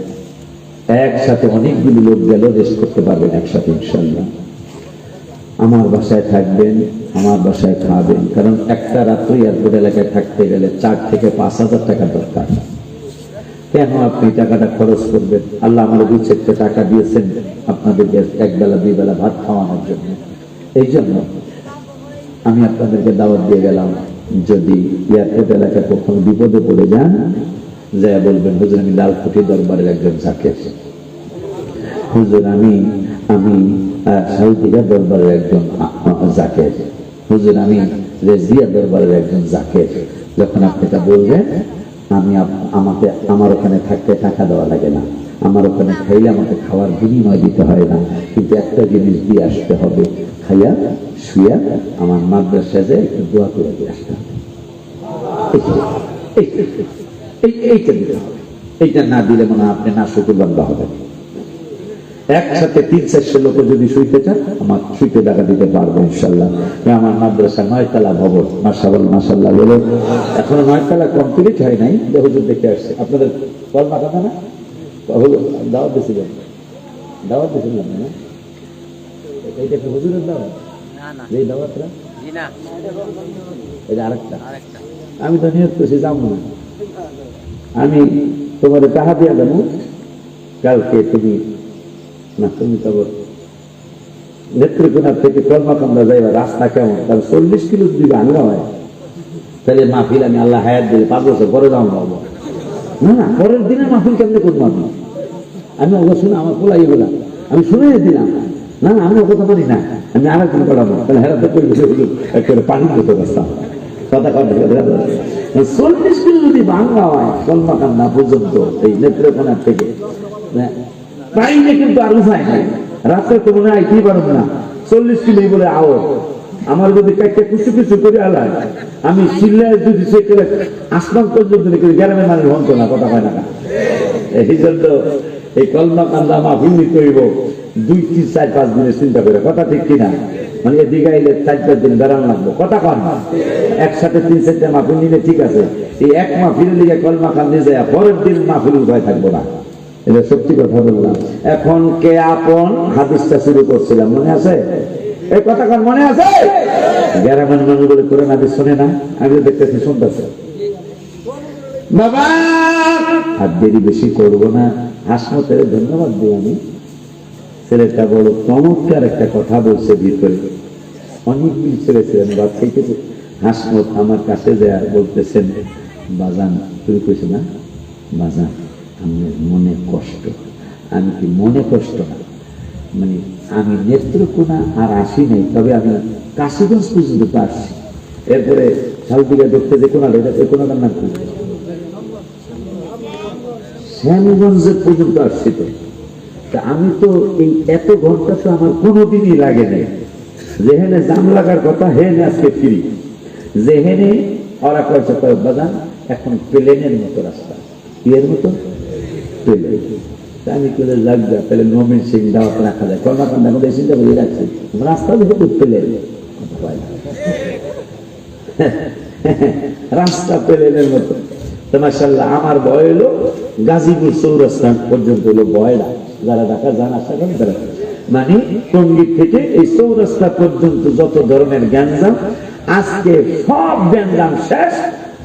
একসাথে অনেকগুলি লোক গেল রেস্ট করতে পারবেন একসাথে ইনশাল্লাহ। আমার বাসায় থাকবেন, আমার বাসায় খাবেন, কারণ একটা রাত্রি এয়ারপোর্ট এলাকায় থাকতে গেলে 4 থেকে 5 হাজার টাকা দরকার। কেন আপনি টাকাটা খরচ করবেন? আল্লাহ আমার 2-4 টাকা দিয়েছেন আপনাদেরকে 1 বেলা 2 বেলা ভাত খাওয়ানোর জন্য। এই জন্য আমি আপনাদেরকে দাওয়াত দিয়ে গেলাম, যদি এয়ারপোর্ট এলাকায় কখনো বিপদে পড়ে যান, যা বলবেন, হুজুর আমি লালকুঠি দরবারের একজন জাকের, হুজুর আমি সাউদিয়া দরবারের একজন জাকের, হুজুর আমি রেজিয়া দরবারের একজন জাকের। যখন আপনি এটা বলবেন, আমার ওখানে থাকতে টাকা দেওয়া লাগে না, আমার ওখানে খাইলে আমাকে খাওয়ার বিনিময় দিতে হয় না, কিন্তু একটা জিনিস দিয়ে আসতে হবে, খাইয়া শুয়া আমার মাদ্রাসায় যে একটু দোয়া করে দিয়ে আসতে হবে। এইটা দিতে হবে। এইটা না দিলে মনে হয় আপনি না শুকুর বান্দা হবেন। একসাথে 3-400 লোক যদি শুইতে চান, আমার শুইতে টাকা দিতে পারবো ইনশাল্লাহ। আমার মাদ্রাসা 9 তলা ভবন, মাশাআল্লাহ মাশাআল্লাহ বলে, এখনো 9 তলা কমপ্লিট হয় নাই। হুজুর দেখে আসছে আপনাদের কল মাথা না, দাওয়াত দিয়েছিলেন, দাওয়াত দিয়েছিলেন না? এইটা কি হুজুরের দাওয়াত? এই দাওয়াতটা এটা আরেকটা। আমি তো নিয়ত করছি যাবো না, আমি তোমার টাকা দিয়ে দেবো কালকে, তুমি না, তুমি তো নেত্রকোনার থেকে কলমাকান্দা যাইবা, রাস্তা কেমন? তাহলে 40 কিলো যদি ভাঙা হয়, তাহলে মাহফিল আমি আল্লাহ হায়াত দিলে 5 বছর পরে যাও পাবো না। না, পরের দিনে মাহফিল কেমনে করবো? আমি ওগুলো শুনে আমার পোলাই এগুলা আমি শুনে দিলাম না, আমি ও কথা বলি না, আমি আরেকদিন করাবো, তাহলে হেরাতে করে পানি দিতে পারতাম। কথা 40 কিলো যদি ভাঙা হয় কলমাকান্দা পর্যন্ত, এই নেত্রকোনার থেকে পাইলে কিন্তু আর উপায় নাই, রাত্রে তো মনে হয় কি পারবো না। 40 কিলো বলে আও, আমার যদি কাইটা কিছু কিছু করে আলায়, আমি চিল্লায় যদি সে করে আসমান পর্যন্ত গ্রামের মানুষ হতো না, কথা হয় না। এই জন্য এই কলমাকান্দা মাহফিল নিতে হইব 2-3-4-5 দিনের চিন্তা করে, কথা ঠিক কিনা? মানে এদিকে আইলে 4-5 দিন বেড়ানো লাগবো, কথা কন। একসাথে 3-4টা মাহফিল নিলে ঠিক আছে, এই এক মাহফিলের লিগে কলমাকান্দে যায় পরের দিন মাহফিল উপায় থাকবো না। এটা সত্যি কথা বললাম। এখন কে আপন হাদিসটা শুরু করছিলাম, মনে আছে? এই কথা কন, মনে আছে? গ্রামের মানুষ বলে কোরআন হাদিস শোনে না, আমি তো দেখতেছি শুনতেছে। বাবা আর দেরি বেশি করবো না, হাসমতের ধন্যবাদ দিই আমি। ছেলেটা বড় চমৎকার একটা কথা বলছে, ভিতরে অনেকগুলি ছেলে ছিলেন বাদ থেকে। হাসমত আমার কাছে যায় বলতেছেন, বাজান শুরু করেছে না, বাজান আমার মনে কষ্ট। আমি কি মনে কষ্ট না, মানে আমি নেত্রকোনা আর আসি নাই, তবে আমি কাশীগঞ্জ পর্যন্ত আসছি। এরপরে সালদিঘা দেখতে যে কোনাটা, এটা কোনাটার নাম কি? শ্যামগঞ্জের পর্যন্ত আসছি। তো আমি তো এই এত ঘন্টা তো আমার কোনোদিনই লাগে নাই। যেখানে জাম লাগার কথা হেনে আজকে ফিরি, যেখানে ওরা কয়েছে কয়েক বাজান এখন প্লেনের মতো রাস্তা, এর মতো প্লেন। আমি করে লাগবে তাহলে নবীন সিং দাওয়াত রাখা যায়, কর্মাকাণ্ডার মধ্যে চিন্তা করে রাখছি, রাস্তা দেখে তো প্লেন, রাস্তা প্লেনের মতো। তো মাশাআল্লাহ আমার বয় হলো গাজীপুর চৌরাস্তা পর্যন্ত হলো বয়লা, যারা ঢাকা যান আসা করেন তারা, মানে টঙ্গীর থেকে এই চৌরাস্তা পর্যন্ত যত ধরনের গ্যাঞ্জাম, আজকে সব গ্যাঞ্জাম শেষ।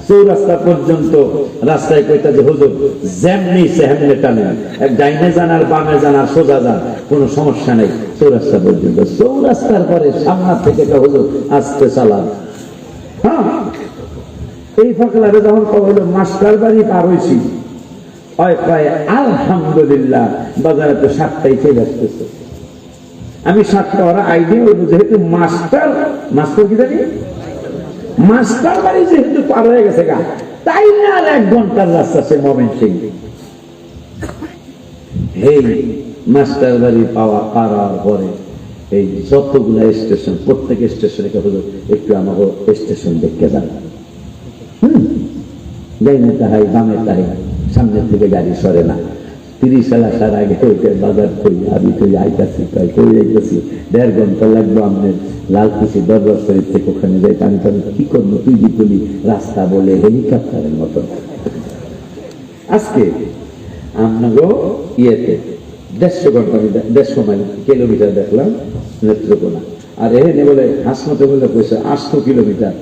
চৌরাস্তা পর্যন্ত রাস্তায় কইতা যে হুজুর যেমনি সেমনি টানেন, এক ডাইনে যান আর বামে যান আর সোজা যান, কোনো সমস্যা নেই চৌরাস্তা পর্যন্ত। চৌরাস্তার পরে সামনা থেকে হুজুর আসতে চালান। হ্যাঁ, এই ফকলারে যখন হলো মাস্টার বাড়ি পার হয়েছি, আলহামদুলিল্লাহ বাজারে তো 7টায় চলে আসতেছে। আমি 7টা ওরা আইডিয়া হইব যেহেতু মাস্টার কি জানি মাস্টার বাড়ি যেহেতু পার হয়ে গেছে গা, তাই না আর 1 ঘন্টার রাস্তা সে ময়মনসিং। এই মাস্টার বাড়ি পাওয়ার পরে এই যতগুলা স্টেশন, প্রত্যেক স্টেশনে একটু আমাকে স্টেশন দেখতে যান। ডাইনে তাহাই বামে তাহাই, সামনের থেকে গাড়ি সরে না। 30 সাল আসার আগে বাজার করি আমি কই আইতাছি, কই যাইতেছি 1.5 ঘন্টা লাগবে আপনার লালকুচি দরবার শরীফ থেকে ওখানে যাইতে। আমি কি করবো, তুই দিতলি রাস্তা বলে হেলিকপ্টারের মতো। আজকে আপনারও ইয়েতে 150 ঘন্টা 150 মাইল কিলোমিটার দেখলাম নেত্রকোনা, আর এখানে বলে হাসমতে বলে কইছে 800 কিলোমিটার,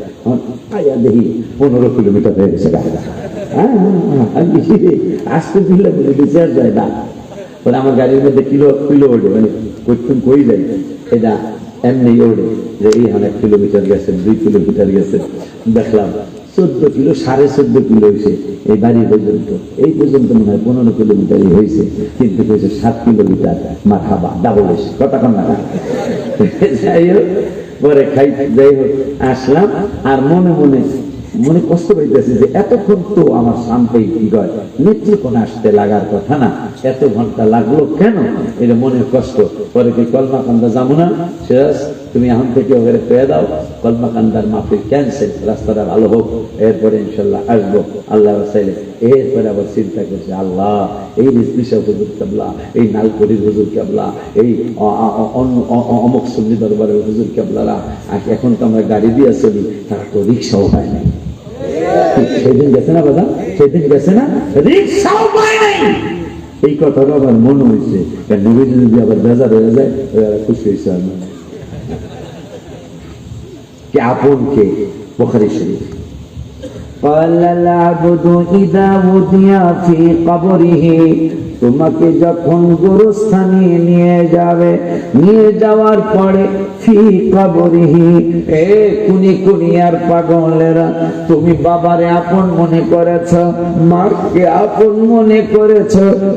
আয়া দেখি 15 কিলোমিটার হয়ে গেছে গাড়ি। আসতে দিলে বিচার যায় না, আমার গাড়ির মধ্যে কিলো ওঠে, মানে কই যায় এটা এমনি ওঠে যে এই 1 কিলোমিটার গেছে, 2 কিলোমিটার গেছে। দেখলাম 14 কিলো, 14.5 কিলো হয়েছে এই বাড়ি পর্যন্ত। এই পর্যন্ত মনে হয় 15 কিলোমিটারই হয়েছে, কিন্তু হয়েছে 7 কিলোমিটার। মারহাবা, ডাবল এসে কথা কন না। যাই হোক, পরে খাই, যাই হোক আসলাম, আর মনে কষ্ট পাইতেছি যে এতক্ষণ তো আমার শান্তি কি হয়, নেত্রকোনা আসতে লাগার কথা না, এত ঘন্টা লাগলো কেন, এটা মনে কষ্ট। পরে কি কলমাকান্দা যাবো না, সিরাজ তুমি এখন থেকে ওখানে পেয়ে দাও, কলমাকান্দার মাফিক ক্যান্সেল, রাস্তাটা ভালো হোক, এরপরে ইনশাল্লাহ আসবো আল্লাহ চাইলে। এরপরে আবার চিন্তা করছে, আল্লাহ এই রিজবিশা হুজুর কেবলা, এই নালকুড়ির হুজুর কেবলা, এই অমুক সুন্নি দরবারের হুজুর কেবলারা, এখন তো আমরা গাড়ি দিয়ে চলি, তারা তো রিক্সাও পায় নাই। সেদিন গেছে না বাবা, সেদিন গেছে না, রিক্সাও পায় নাই। এই কথাটা আবার মনে হয়েছে, নবীজি যদি আবার বেজার হয়ে যায়, খুশি হয়েছে আমি কে আপন কে। বুখারী শরীফ قال العبد إذا وضع في قبره, তোমাকে যখন গোরস্থানে নিয়ে যাওয়ার পরে ফি কবরিহি, এ কুনিয়ার পাগলেরা, তুমি বাবারে আপন মনে করেছ, মাকে আপন মনে করেছ,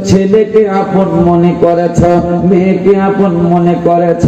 ছেলেকে আপন মনে করেছ, মেয়েকে আপন মনে করেছ।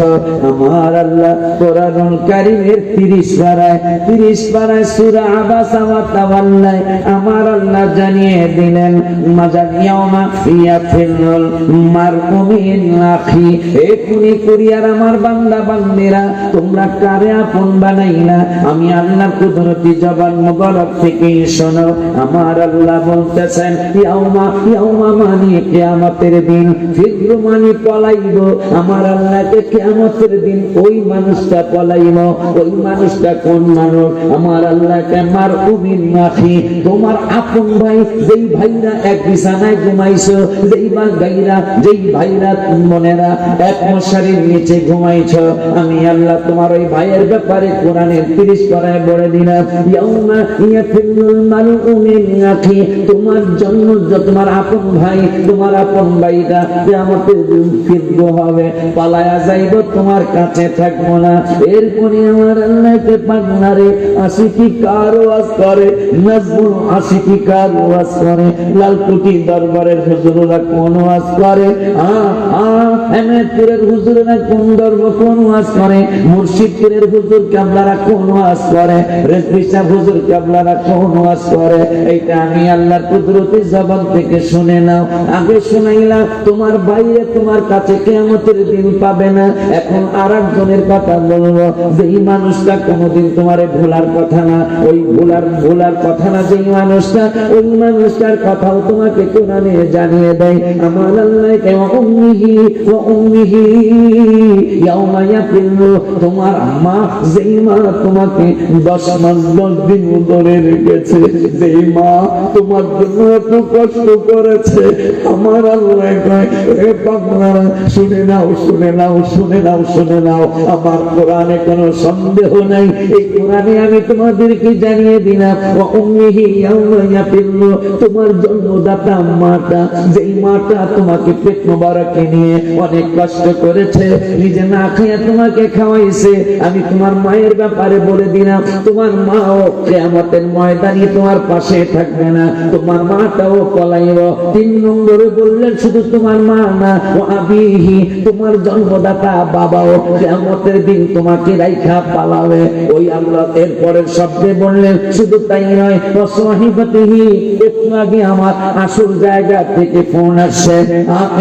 আমার আল্লাহ কোরআনুল কারীমের 30 পারায় সূরা আবাসা ওয়া তাওয়াল্লা আমার আল্লাহ জানিয়ে দিলেন, মাজানিয়াউমা ইয়াফিরুল মারউ মিন আখি, এ কুনিয়ার আমার বান্দা বান্দিরা, তোমরা কারে আপন বানাইলা, আমি আল্লাহর কুদরতি জবান মুবারক থেকে শোনো। আমার আল্লাহ বলতেছেন, ইয়াউমা মানে কিয়ামতের দিন, ফিরু মানে পলাইব, আমার আল্লাহকে কিয়ামতের দিন ওই মানুষটা পলাইব। ওই মানুষটা কোন মানুষ? আমার আল্লাহকে মারউ মিন আখি, তোমার আপন ভাই, যেই ভাইরা এক বিছানায় ঘুমাইছো, যেই ভাইরা মনেরা এক মশারির নিচে ঘুমাইছো, আমি আল্লাহ তোমার ওই ভাইয়ের ব্যাপারে কোরআনের 30 পারায় বলে দিলাম, ইয়াউমা ইয়াফিরুল মারউ মিন আখি, তোমার জন্য তোমার আপন ভাই, তোমার আপন ভাইরা কিয়ামতের দিন ফিরবো হবে, পালায়া যাইব, তোমার কাছে থাকবো না। এরপরে আমার আল্লাহকে পাগলারে আশিকি কার ওয়াজ করে, নাজমুল আশিকি কার ওয়াজ করে, লালকুটি দরবারের হুজুররা কোন ওয়াজ করে, হেমেদপুরের হুজুররা কোন ওয়াজ করে, মুর্শিদপুরের হুজুর কেবলারা কোন ওয়াজ করে, রেজভী সাহেব হুজুর কেবলারা কোন ওয়াজ করে। এইটা আমি আল্লাহর কুদরতি জবান থেকে শুনে নাও। আগে শুনাইলাম তোমার বাইরে তোমার কাছে কিয়ামতের দিন পাবে না। এখন আরেকজনের কথা বলবো, যেই মানুষটা কোনোদিন তোমারে ভোলার কথা না, ওই ভোলার কথা না, যেই মানুষটা, ওই মানুষটার কথাও তোমাকে কোরআনে জানিয়ে দেয়। আমার আল্লাহকে উম্মিহি ইয়াউমা ইয়াফিরু, তোমার মা, যেই মা তোমাকে 10 মাস 10 দিন ধরে রেখেছে, যেই মা তোমার জন্য এত কষ্ট করেছে, আমার আল্লাহ কয়, এ পাগলারা শুনে নাও, আমার কোরআনে কোনো সন্দেহ নাই। এই কোরআনে আমি তোমাদেরকে জানিয়ে দিলাম, ওয়া উম্মিহি ইয়াউমা ইয়াফিরু, তোমার জন্মদাতা মাতা, যেই মাটা তোমাকে পেট মোবারকে নিয়ে অনেক কষ্ট করেছে, নিজে না খেয়ে তোমাকে খাওয়াইছে। আমি তোমার মায়ের ব্যাপারে বলে দিলাম, তোমার মাও কিয়ামতের ময়দানে তোমার পাশে থাকবে না, তোমার মাটাও পলাইব। 3 নম্বরে বললেন শুধু তোমার মা না, ও আবিহি, তোমার জন্মদাতা বাবাও কিয়ামতের দিন তোমাকে রাইখা পালাবে। ওই আল্লাহ এরপরের শব্দে বললেন শুধু তাই নয়, ও সাহিবাতিহি, একটু আগে আমার আসল জায়গা থেকে ফোন আসছে,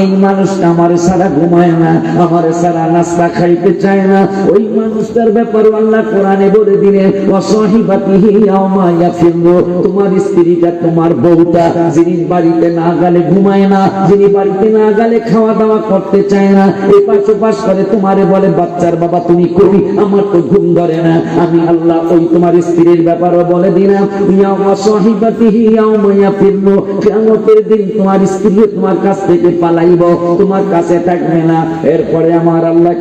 এই মানুষটা আমার সারা ঘুমায় না, আমার সারা নাস্তা খাইতে চায় না। ওই মানুষটার ব্যাপারে আল্লাহ কোরআনে বলে দিলেন, ও সাহিবাতিহি ইয়াউমা ইয়াফিরু, তোমার স্ত্রীটা, তোমার বউটা, যিনি বাড়িতে না গেলে ঘুমায় না, যিনি বাড়িতে না গেলে খাওয়া দাওয়া করতে চায় না, এপাশ ওপাশ করে তোমারে বলে বাচ্চার বাবা তুমি কই, আমার তো ঘুম ধরে না। আমি আল্লাহ ওই তোমার স্ত্রীর ব্যাপারও বলে দিলাম, ইয়াউমা সাহিবাতিহি ইয়াউমা ইয়াফিরু, কিয়ামতের দিন তোমার স্ত্রী তোমার কাছ থেকে পালাইব, তোমার কাছে থাকবে না। এরপরে আমার আল্লাহ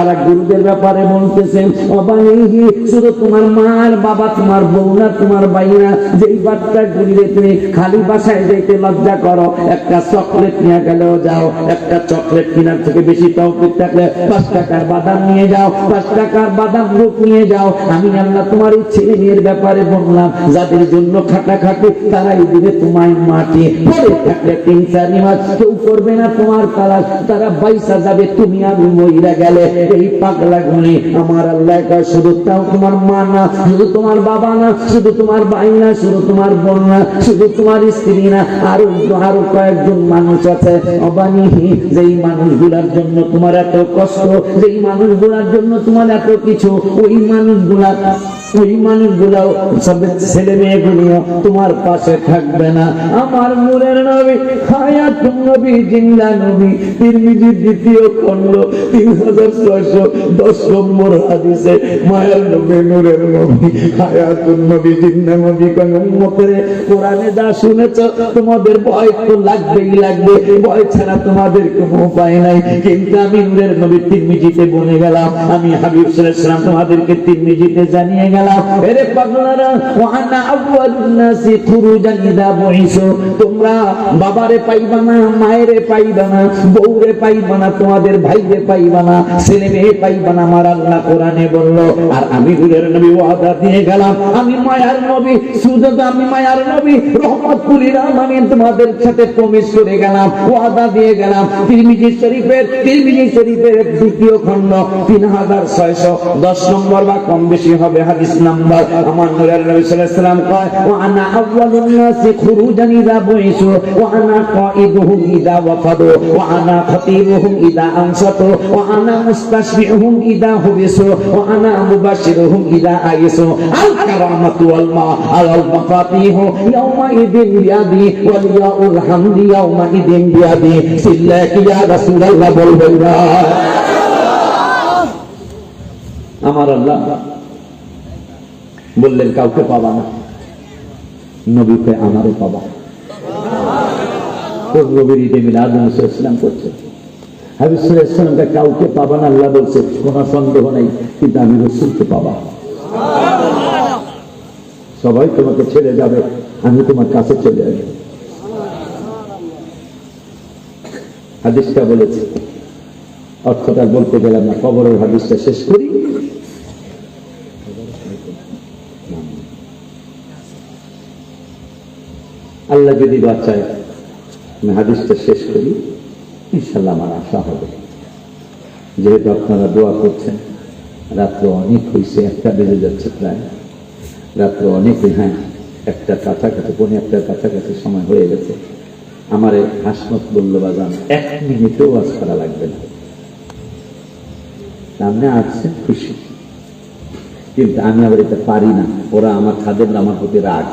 আরেক গুরুদের ব্যাপারে বলতেছেন, অবানিহি, শুধু তোমার মার বাবা, তোমার বউ না, তোমার বাইরা, যেই বাচ্চা গুলিরে তুমি খালি বাসায় যেতে লজ্জা করো, একটা চকলেট নিয়ে গেলেও যাও, একটা চকলেট কেনার থেকে বেশি তৌফিক থাকলে 5 টাকার বাদাম নিয়ে যাও, 5 টাকার বাদাম রূপ নিয়ে যাও। আমি আল্লাহ তোমার এই ছেলে মেয়ের ব্যাপারে বললাম, যাদের জন্য খাটাখাটি তারাই দিবে তোমায় মাটি, পরে থাকলে 3-4 মাস কেউ করবে না তোমার তালাশ, তারা বাইসা যাবে, তুমি আমি মইরা গেলে। এই পাগলা গুলি আমার আল্লাহ কয়, শুধু তাও তোমার মা না, শুধু তোমার বাবা না, শুধু তোমার ভাই না, শুধু তোমার বোন না, শুধু তোমার স্ত্রী না, আরো কয়েকজন মানুষ আছে। অবানিহি, যেই মানুষগুলার জন্য তোমার এত কষ্ট, যেই মানুষগুলার জন্য তোমার এত কিছু, ওই মানুষগুলাও সব ছেলে মেয়েগুলিও তোমার পাশে থাকবে না। আমার নূরের নবী, হায়াতুন নবী, জিন্দা নবী, তিরমিজির 2য় খণ্ড 3610 নম্বর হাদিসে মায়ার নবী, নূরের নবী, হায়াতুন নবী, জিন্দা নবী কোন উম্মতের কোরআনে যা শুনেছো, তোমাদের ভয় তো লাগবেই লাগবে, ভয় ছাড়া তোমাদের কোনো উপায় নাই। কিন্তু আমি নূরের নবী তিরমিজিতে বলে গেলাম, আমি হাবিব সাল্লাল্লাহু আলাইহি ওয়াসাল্লাম তোমাদেরকে তিরমিজিতে জানিয়ে গেলাম, এরে পাগলারা, ওয়ানা আউয়ালুন নাসি খুরুজান ইদা বুইসু, তোমরা বাবারে পাইবা না, মায়েরে পাইবা না, বউরে পাইবা না, তোমাদের ভাইরে পাইবা না, ছেলে মেয়ে পাইবা না, আমার আল্লাহ কোরআনে বললো। আর আমি নূরের নবী ওয়াদা দিয়ে গেলাম, আমি মায়ার নবী, শুধু আমি মায়ার নবী রহমাতুল লিল আলামিন তোমাদের সাথে প্রমিস করে গেলাম, ওয়াদা দিয়ে গেলাম। তিরমিজি শরীফের 2য় খণ্ড 3610 নম্বর বা কম বেশি হবে হাদিস নাম্বার। আমার নূরের নবী সাল্লাল্লাহু আলাইহি ওয়াসাল্লাম কয়, ওয়া আনা আউয়ালুন নাসি খুরুজান ইযা বুইসু, ওয়া আনা কাঈদুহুম ইযা ওয়াফাদু, ওয়া আনা খাতীবুহুম ইযা আনসাতু, ওয়া আনা মুস্তাশফিউহুম ইযা হুবিসু, ওয়া আনা মুবাশশিরুহুম ইযা আইসু। আল কারামাতু ওয়াল মা আল মাফাতিহু ইয়াওমা ইদিন বিয়াদি ওয়াল ইয়াউল হামদি ইয়াওমা ইদিন বিয়াদি। সিল্লাকি ইয়া রাসূলুল্লাহ, বলবেন না? আমার আল্লাহ বললেন কাউকে পাবা না, নবীকে আমারও পাবা। নবীর ঈদে মিলাদ ইসলাম করছে, হাবিব সাল্লাল্লাহু আলাইহি ওয়াসাল্লামকে কাউকে পাবা না আল্লাহ বলছে, কোনো সন্দেহ নাই, কিন্তু আমি রাসূলকে পাবা। সবাই তোমাকে ছেড়ে যাবে, আমি তোমার কাছে চলে আসবো। হাদিসটা বলেছে, অর্থটা বলতে গেলাম না, কবরের হাদিসটা শেষ করি। আল্লাহ যদি বাঁচায় আমি হাদিসটা শেষ করি, ইনশাল্লাহ আমার আশা হবে। যেহেতু আপনারা দোয়া করছেন, রাত্র অনেক হয়েছে, 1টা বেজে যাচ্ছে প্রায়, রাত্র অনেক, হ্যাঁ 1টার কাছাকাছি, 1:45 কাছাকাছি সময় হয়ে গেছে। আমার হাসমত বলল, বাজান 1 মিনিটও ওয়াজ করা লাগবে না, সামনে আসছে খুশি, কিন্তু আমি আবার এটা পারি না। ওরা আমার খাদের আমার প্রতি রাগ,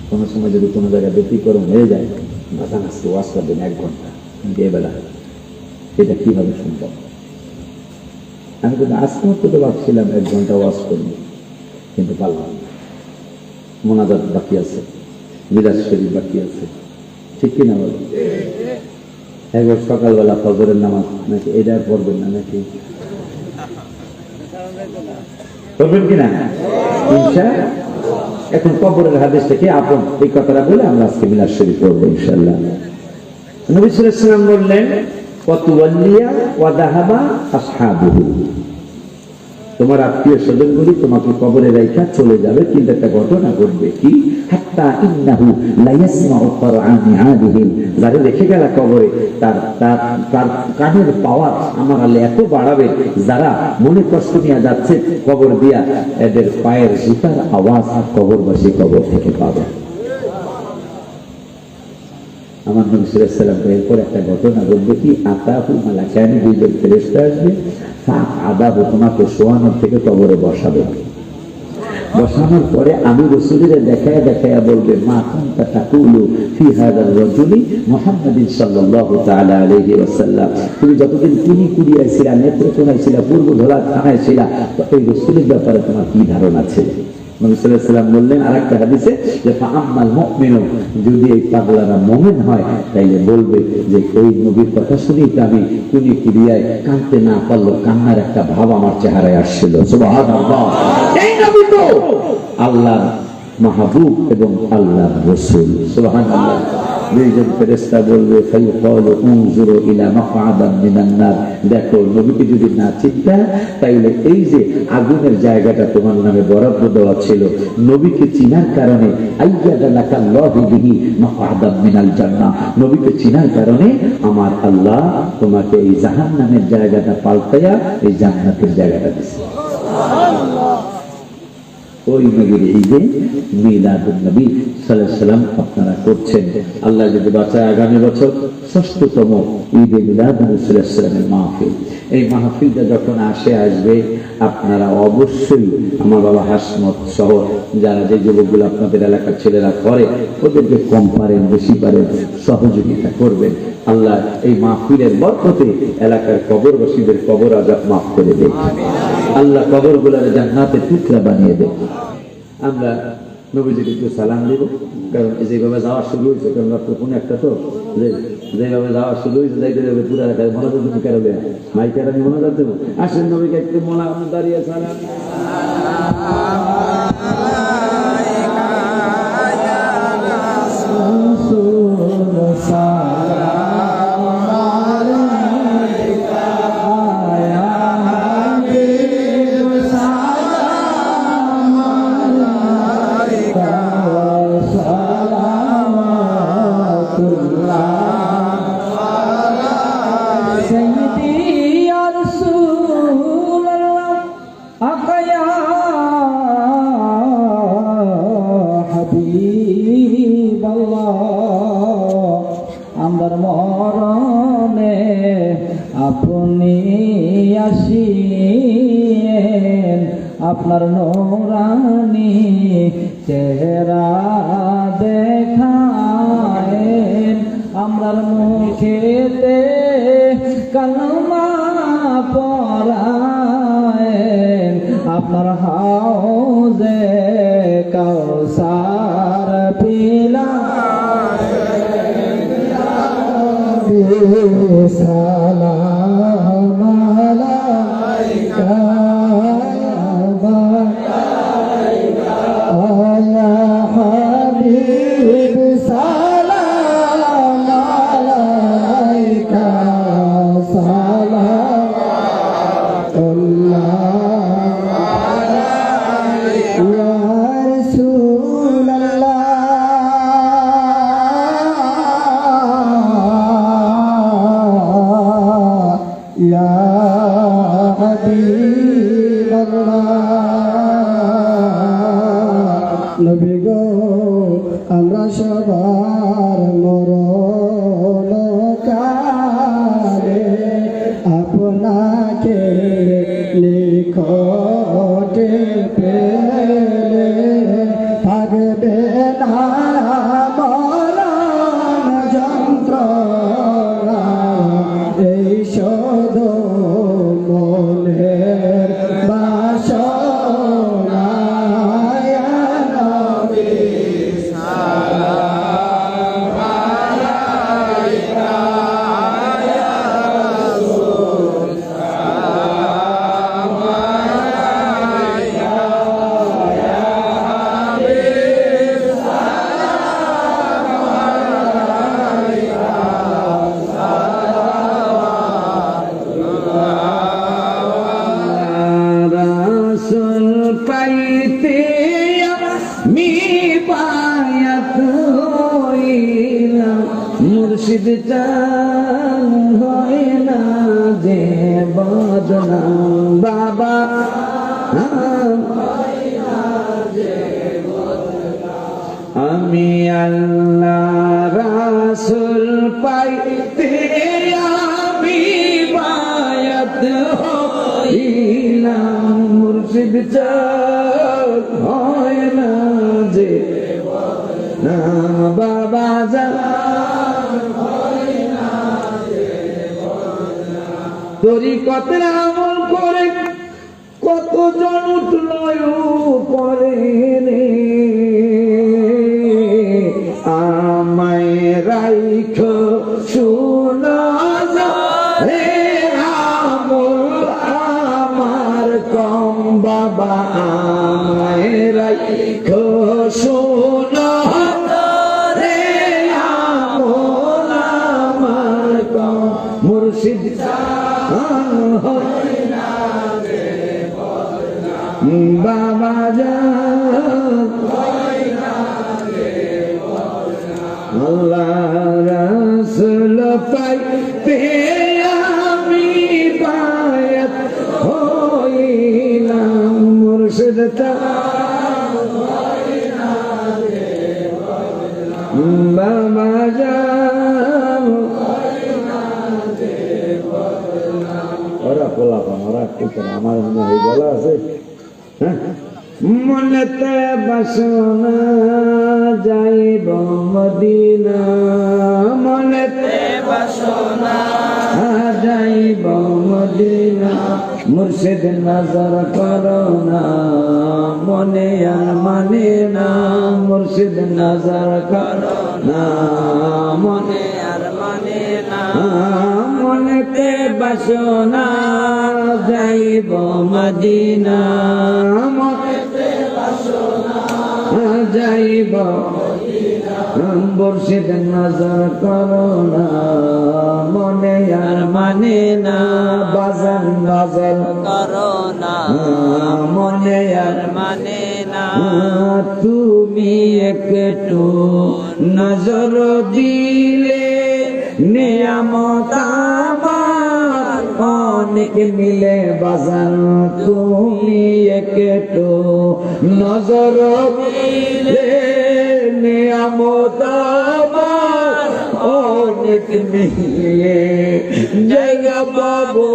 কোনো সময় যদি কোনো জায়গায় ব্যতিক্রম হয়ে যায়, বাজান আসছে ওয়াজ করবেন 1 ঘন্টা, বেলা, এটা কিভাবে সম্ভব? আমি কিন্তু আজকে মতো তো ভাবছিলাম 1 ঘন্টা ওয়াজ করব, কিন্তু পারলাম না। মোনাজাত বাকি আছে, মিরাজ শরীফ বাকি আছে, ঠিক কিনা বলো? একবার সকালবেলা ফজরের নামাজ নাকি এটা পড়বেন না, নাকি পড়বেন কিনা? এখন কবরের হাদিসটা কি আপন, এই কথাটা বলে আমরা আজকে মিলাদ শরীফ পড়বো ইনশাআল্লাহ। নবী সাল্লাল্লাহু আলাইহি ওয়াসাল্লাম বললেন ওয়াতুওয়াল্লিয়া ওয়া যাহাবা আসহাবুহু, তোমার আত্মীয় স্বজনগুলি তোমাকে কবরে রাইখা চলে যাবে, কিন্তু একটা ঘটনা ঘটবে কি, হাত্তা ইন্নাহু লা ইয়াসমাউ ফারআনি আলিহিম, যারা রেখে গেল কবরে তার তার তার কানের পাওয়ার আমার আল্লাহ এত বাড়াবে, যারা মনে কষ্ট নিয়ে যাচ্ছে কবর দিয়া এদের পায়ের জুতার আওয়াজ কবরবাসী কবর থেকে পাবে। আমার নবী সাল্লাল্লাহু আলাইহি ওয়াসাল্লাম এরপর একটা ঘটনা ঘটবে কি, আতাহু মালাকানি, দুইজন ফেরেশতা আসবে, ফাআদাহু, তোমাকে শোয়ানোর থেকে কবরে বসাবে, বসানোর পরে আমি রাসূলের দেখায়া দেখায়া বলবে, মা কুনতা তাকুলু ফি হাযার রাজুলি মুহাম্মাদিন সাল্লাল্লাহু তাআলা আলাইহি ওয়াসাল্লাম, তুমি যতদিন কুনি কুড়িয়ে ছিলা, নেত্রকোনায় ছিলা, পূর্ব ধলা থানায় ছিলা, তো এই রাসূলের ব্যাপারে তোমার কি ধারণা ছিল? নবী সাল্লাল্লাহু আলাইহি ওয়াসাল্লাম বললেন আরেকটা হাদিসে যে ফাআম্মাল মুমিনু, যদি এই পাগলারা মুমিন হয় তাইলে বলবে যে ওই নবীর কথা শুনেই তো আমি কুনি কুড়িয়ায় কাঁদতে না পারলো, কান্নার একটা ভাব আমার চেহারায় আসছিল। সুবহানাল্লাহ, এই নবী তো আল্লাহর মাহবুব এবং আল্লাহর রাসূল। সুবহানাল্লাহ। দুইজন ফেরেশতা বলবে ফায়ুকালু উনজুরু ইলা মাকআদাম মিনান নার, দেখো নবীকে যদি না চিনতা তাইলে এই যে আগুনের জায়গাটা তোমার নামে বরাদ্দ দেওয়া ছিল, নবীকে চিনার কারণে আইয়াদালাকাল্লাহু বিহি মাকআদাম মিনাল জান্নাহ, নবীকে চিনার কারণে আমার আল্লাহ তোমাকে এই জাহান্নামের জায়গাটা পাল্টায়া এই জান্নাতের জায়গাটা দিয়েছে। সুবহানাল্লাহ। ওই নবীর ঈদে মিলাদুন নবী সাল্লাল্লাহু আলাইহি ওয়াসাল্লাম আপনারা করছেন। আল্লাহ যদি বাঁচায় আগামী বছর ৬ষ্ঠতম ঈদে মিলাদুন নবী সাল্লাল্লাহু আলাইহি ওয়াসাল্লামের মাহফিল, এই মাহফিলটা যখন আসবে আপনারা অবশ্যই আমার বাবা হাসমত সহ যারা যে যুবকগুলো আপনাদের এলাকার ছেলেরা করে ওদেরকে কম পারেন বেশি পারেন সহযোগিতা করবেন। আল্লাহ এই মাহফিলের বরকতে এলাকার কবরবাসীদের কবর আযাব মাফ করে দেন, আল্লাহ কবরগুলোর জান্নাতের টুকরা বানিয়ে দেন। আমরা নবীজিকে একটু সালাম দিব, কারণ যেভাবে যাওয়া শুরু হয়েছে, কারণ কোন একটা তো যেভাবে যাওয়া শুরু হয়েছে যাইতে যাবে পুরা রাখায় মনোযোগ তুমি কেরাবে মাইকের আমি মনোযোগ দেবো। আসেন নবীকে একটু মোলা দাঁড়িয়ে সালাম। আমার মরণে আপনি আসিয়েন, আপনার নূরানি চেহারা দেখায়েন, আমরার মুখেতে কালমা পড়ায়েন, আপনার হাউজে কাউসার পিলা সালাম আলাইকা ইয়া হাবিব, সালাম আলাইকা সালাতুল্লাহ ইয়া রাসূলুল্লাহ। ইয়া হাবিবাল্লাহ, নবী গো আমরা সবার মরণ কালে আপনাকে নিকটে পেলে থাকবে না মরণ যন্ত্রণা, এই শোধ মুর্শিদ চান হয় না যে বদনাম বাবা আমি আল্লাহ রাসূল পাইতে আমি বায়াত হইলাম মুর্শিদ চান হয় না যে না বাবা তরিকতের আমল করে কতজন উঠল পরে রে আমায় রাইখ শোনা হে আমল আমার কম বাবা আমায় রাইখ শোনা রে আমল আমার কম মুর্শিদ বাবা আল্লাহ রাসূল পাইতে আমি বায়াত হইলাম মুর্শিদ বাবা ওরা পোলাপান ওরা একটু আমার মনে বলা আছে মনেতে বাসনা যাইব মদিনা মনেতে বাসনা যাইব মদিনা মুর্শিদ নজর করো না মনে আর মানে না মুর্শিদ নজর করো না মনে আর মানে না মনেতে বাসনা যাইব মদিনা মনেতে বাসনা যাইব মুর্শিদ নজর করো না মনে আর মানে না বাজার নজর করো না মনে আর মানে না তুমি একটু নজর দিলে নিয়ামত আমার অনেক মিলে বাজার তুমি একটু নজর দিলে নিয়ামত আমার অনেক মিলে জায়গা পাবো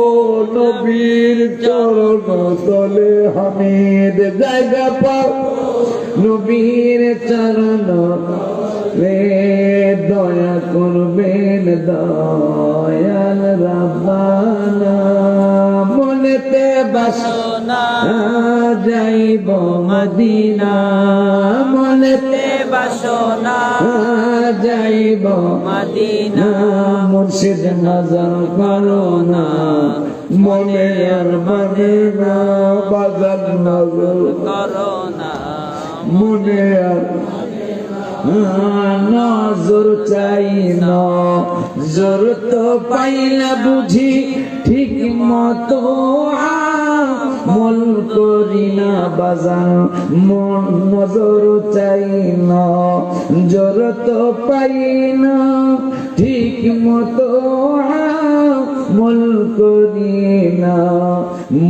নবীর চরণ তলে হামিদ জায়গা পাবো নবীর চরণ রে দয়া করবেন দয়াল রাব্বানা মনেতে বাসনা যাইব মদিনা মনেতে বাসনা যাইব মদিনা মুর্শিদ নজর করো না মনে আর মানে না বাজার নজর করো না মনে আর নজর চাই নজর তো পাইলা বুঝি ঠিক মতো আমল করি না বাজার মন নজর চাই নজর তো পাই না ঠিক মতো আমল করি না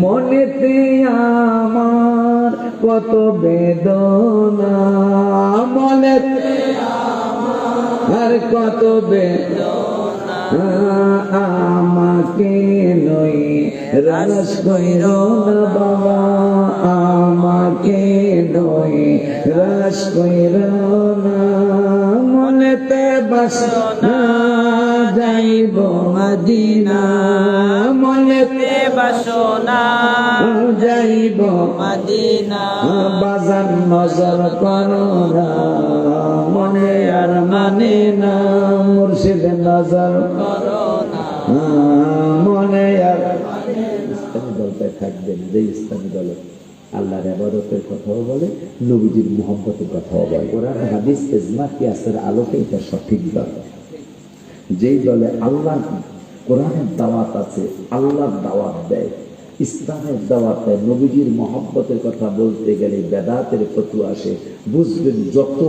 মনেতে আমার কত বেদনা মনেতে আর কত বেদনা আমাকে নই রাস কইর না বাবা আমাকে নই রাস কইর না মনেতে বাসনা যাইব মদিনা মনেতে বাসনা যাইব মদিনা বাজার নজর করো না মনে আর মানে না মুর্শিদ নজর করো না মনে আর ইসলামী দলটায় থাকবেন যে ইসলামী দল আল্লাহর ইবাদতের কথাও বলে নবীজির মুহাব্বতের কথাও বলে কোরআন হাদিস ইজমা কিয়াসের আলোকে এটা সঠিক দল যেই দলে আল্লাহর কোরআনের দাওয়াত আছে আল্লাহর দাওয়াত দেয় ইসলামের দাওয়াত দেয় নবীজির মুহাব্বতের কথা বলতে গেলে বেদাতের ফতোয়া আসে বুঝবেন যত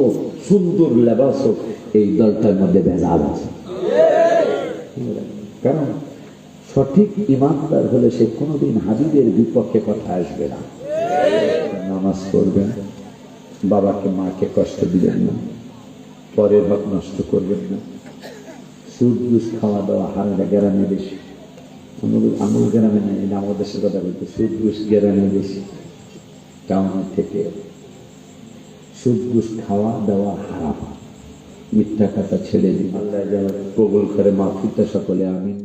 সুন্দর লেবাস হোক এই দলটার মধ্যে ভেজাল আছে শুনে রাখবেন। কারণ সঠিক ইমানদার হলে সে কোনোদিন হাবিবের বিপক্ষে কথা আসবে না। নামাজ পড়বেন, বাবাকে মাকে কষ্ট দিবেন না, পরের হক নষ্ট করবেন না, সুদ ঘুষ খাওয়া দাওয়া হারাটা গ্রামে বেশি, আমুল গ্রামে নেই, এটা আমাদের দেশের কথা বলতে, সুদ ঘুষ গ্রামে বেশি টাউনের থেকে। সুদ ঘুষ খাওয়া দাওয়া হারাম, মিথ্যা কথা ছেড়ে দিন। আল্লাহ যেন কবুল করে, মাহফিলটা সকলে আমিন।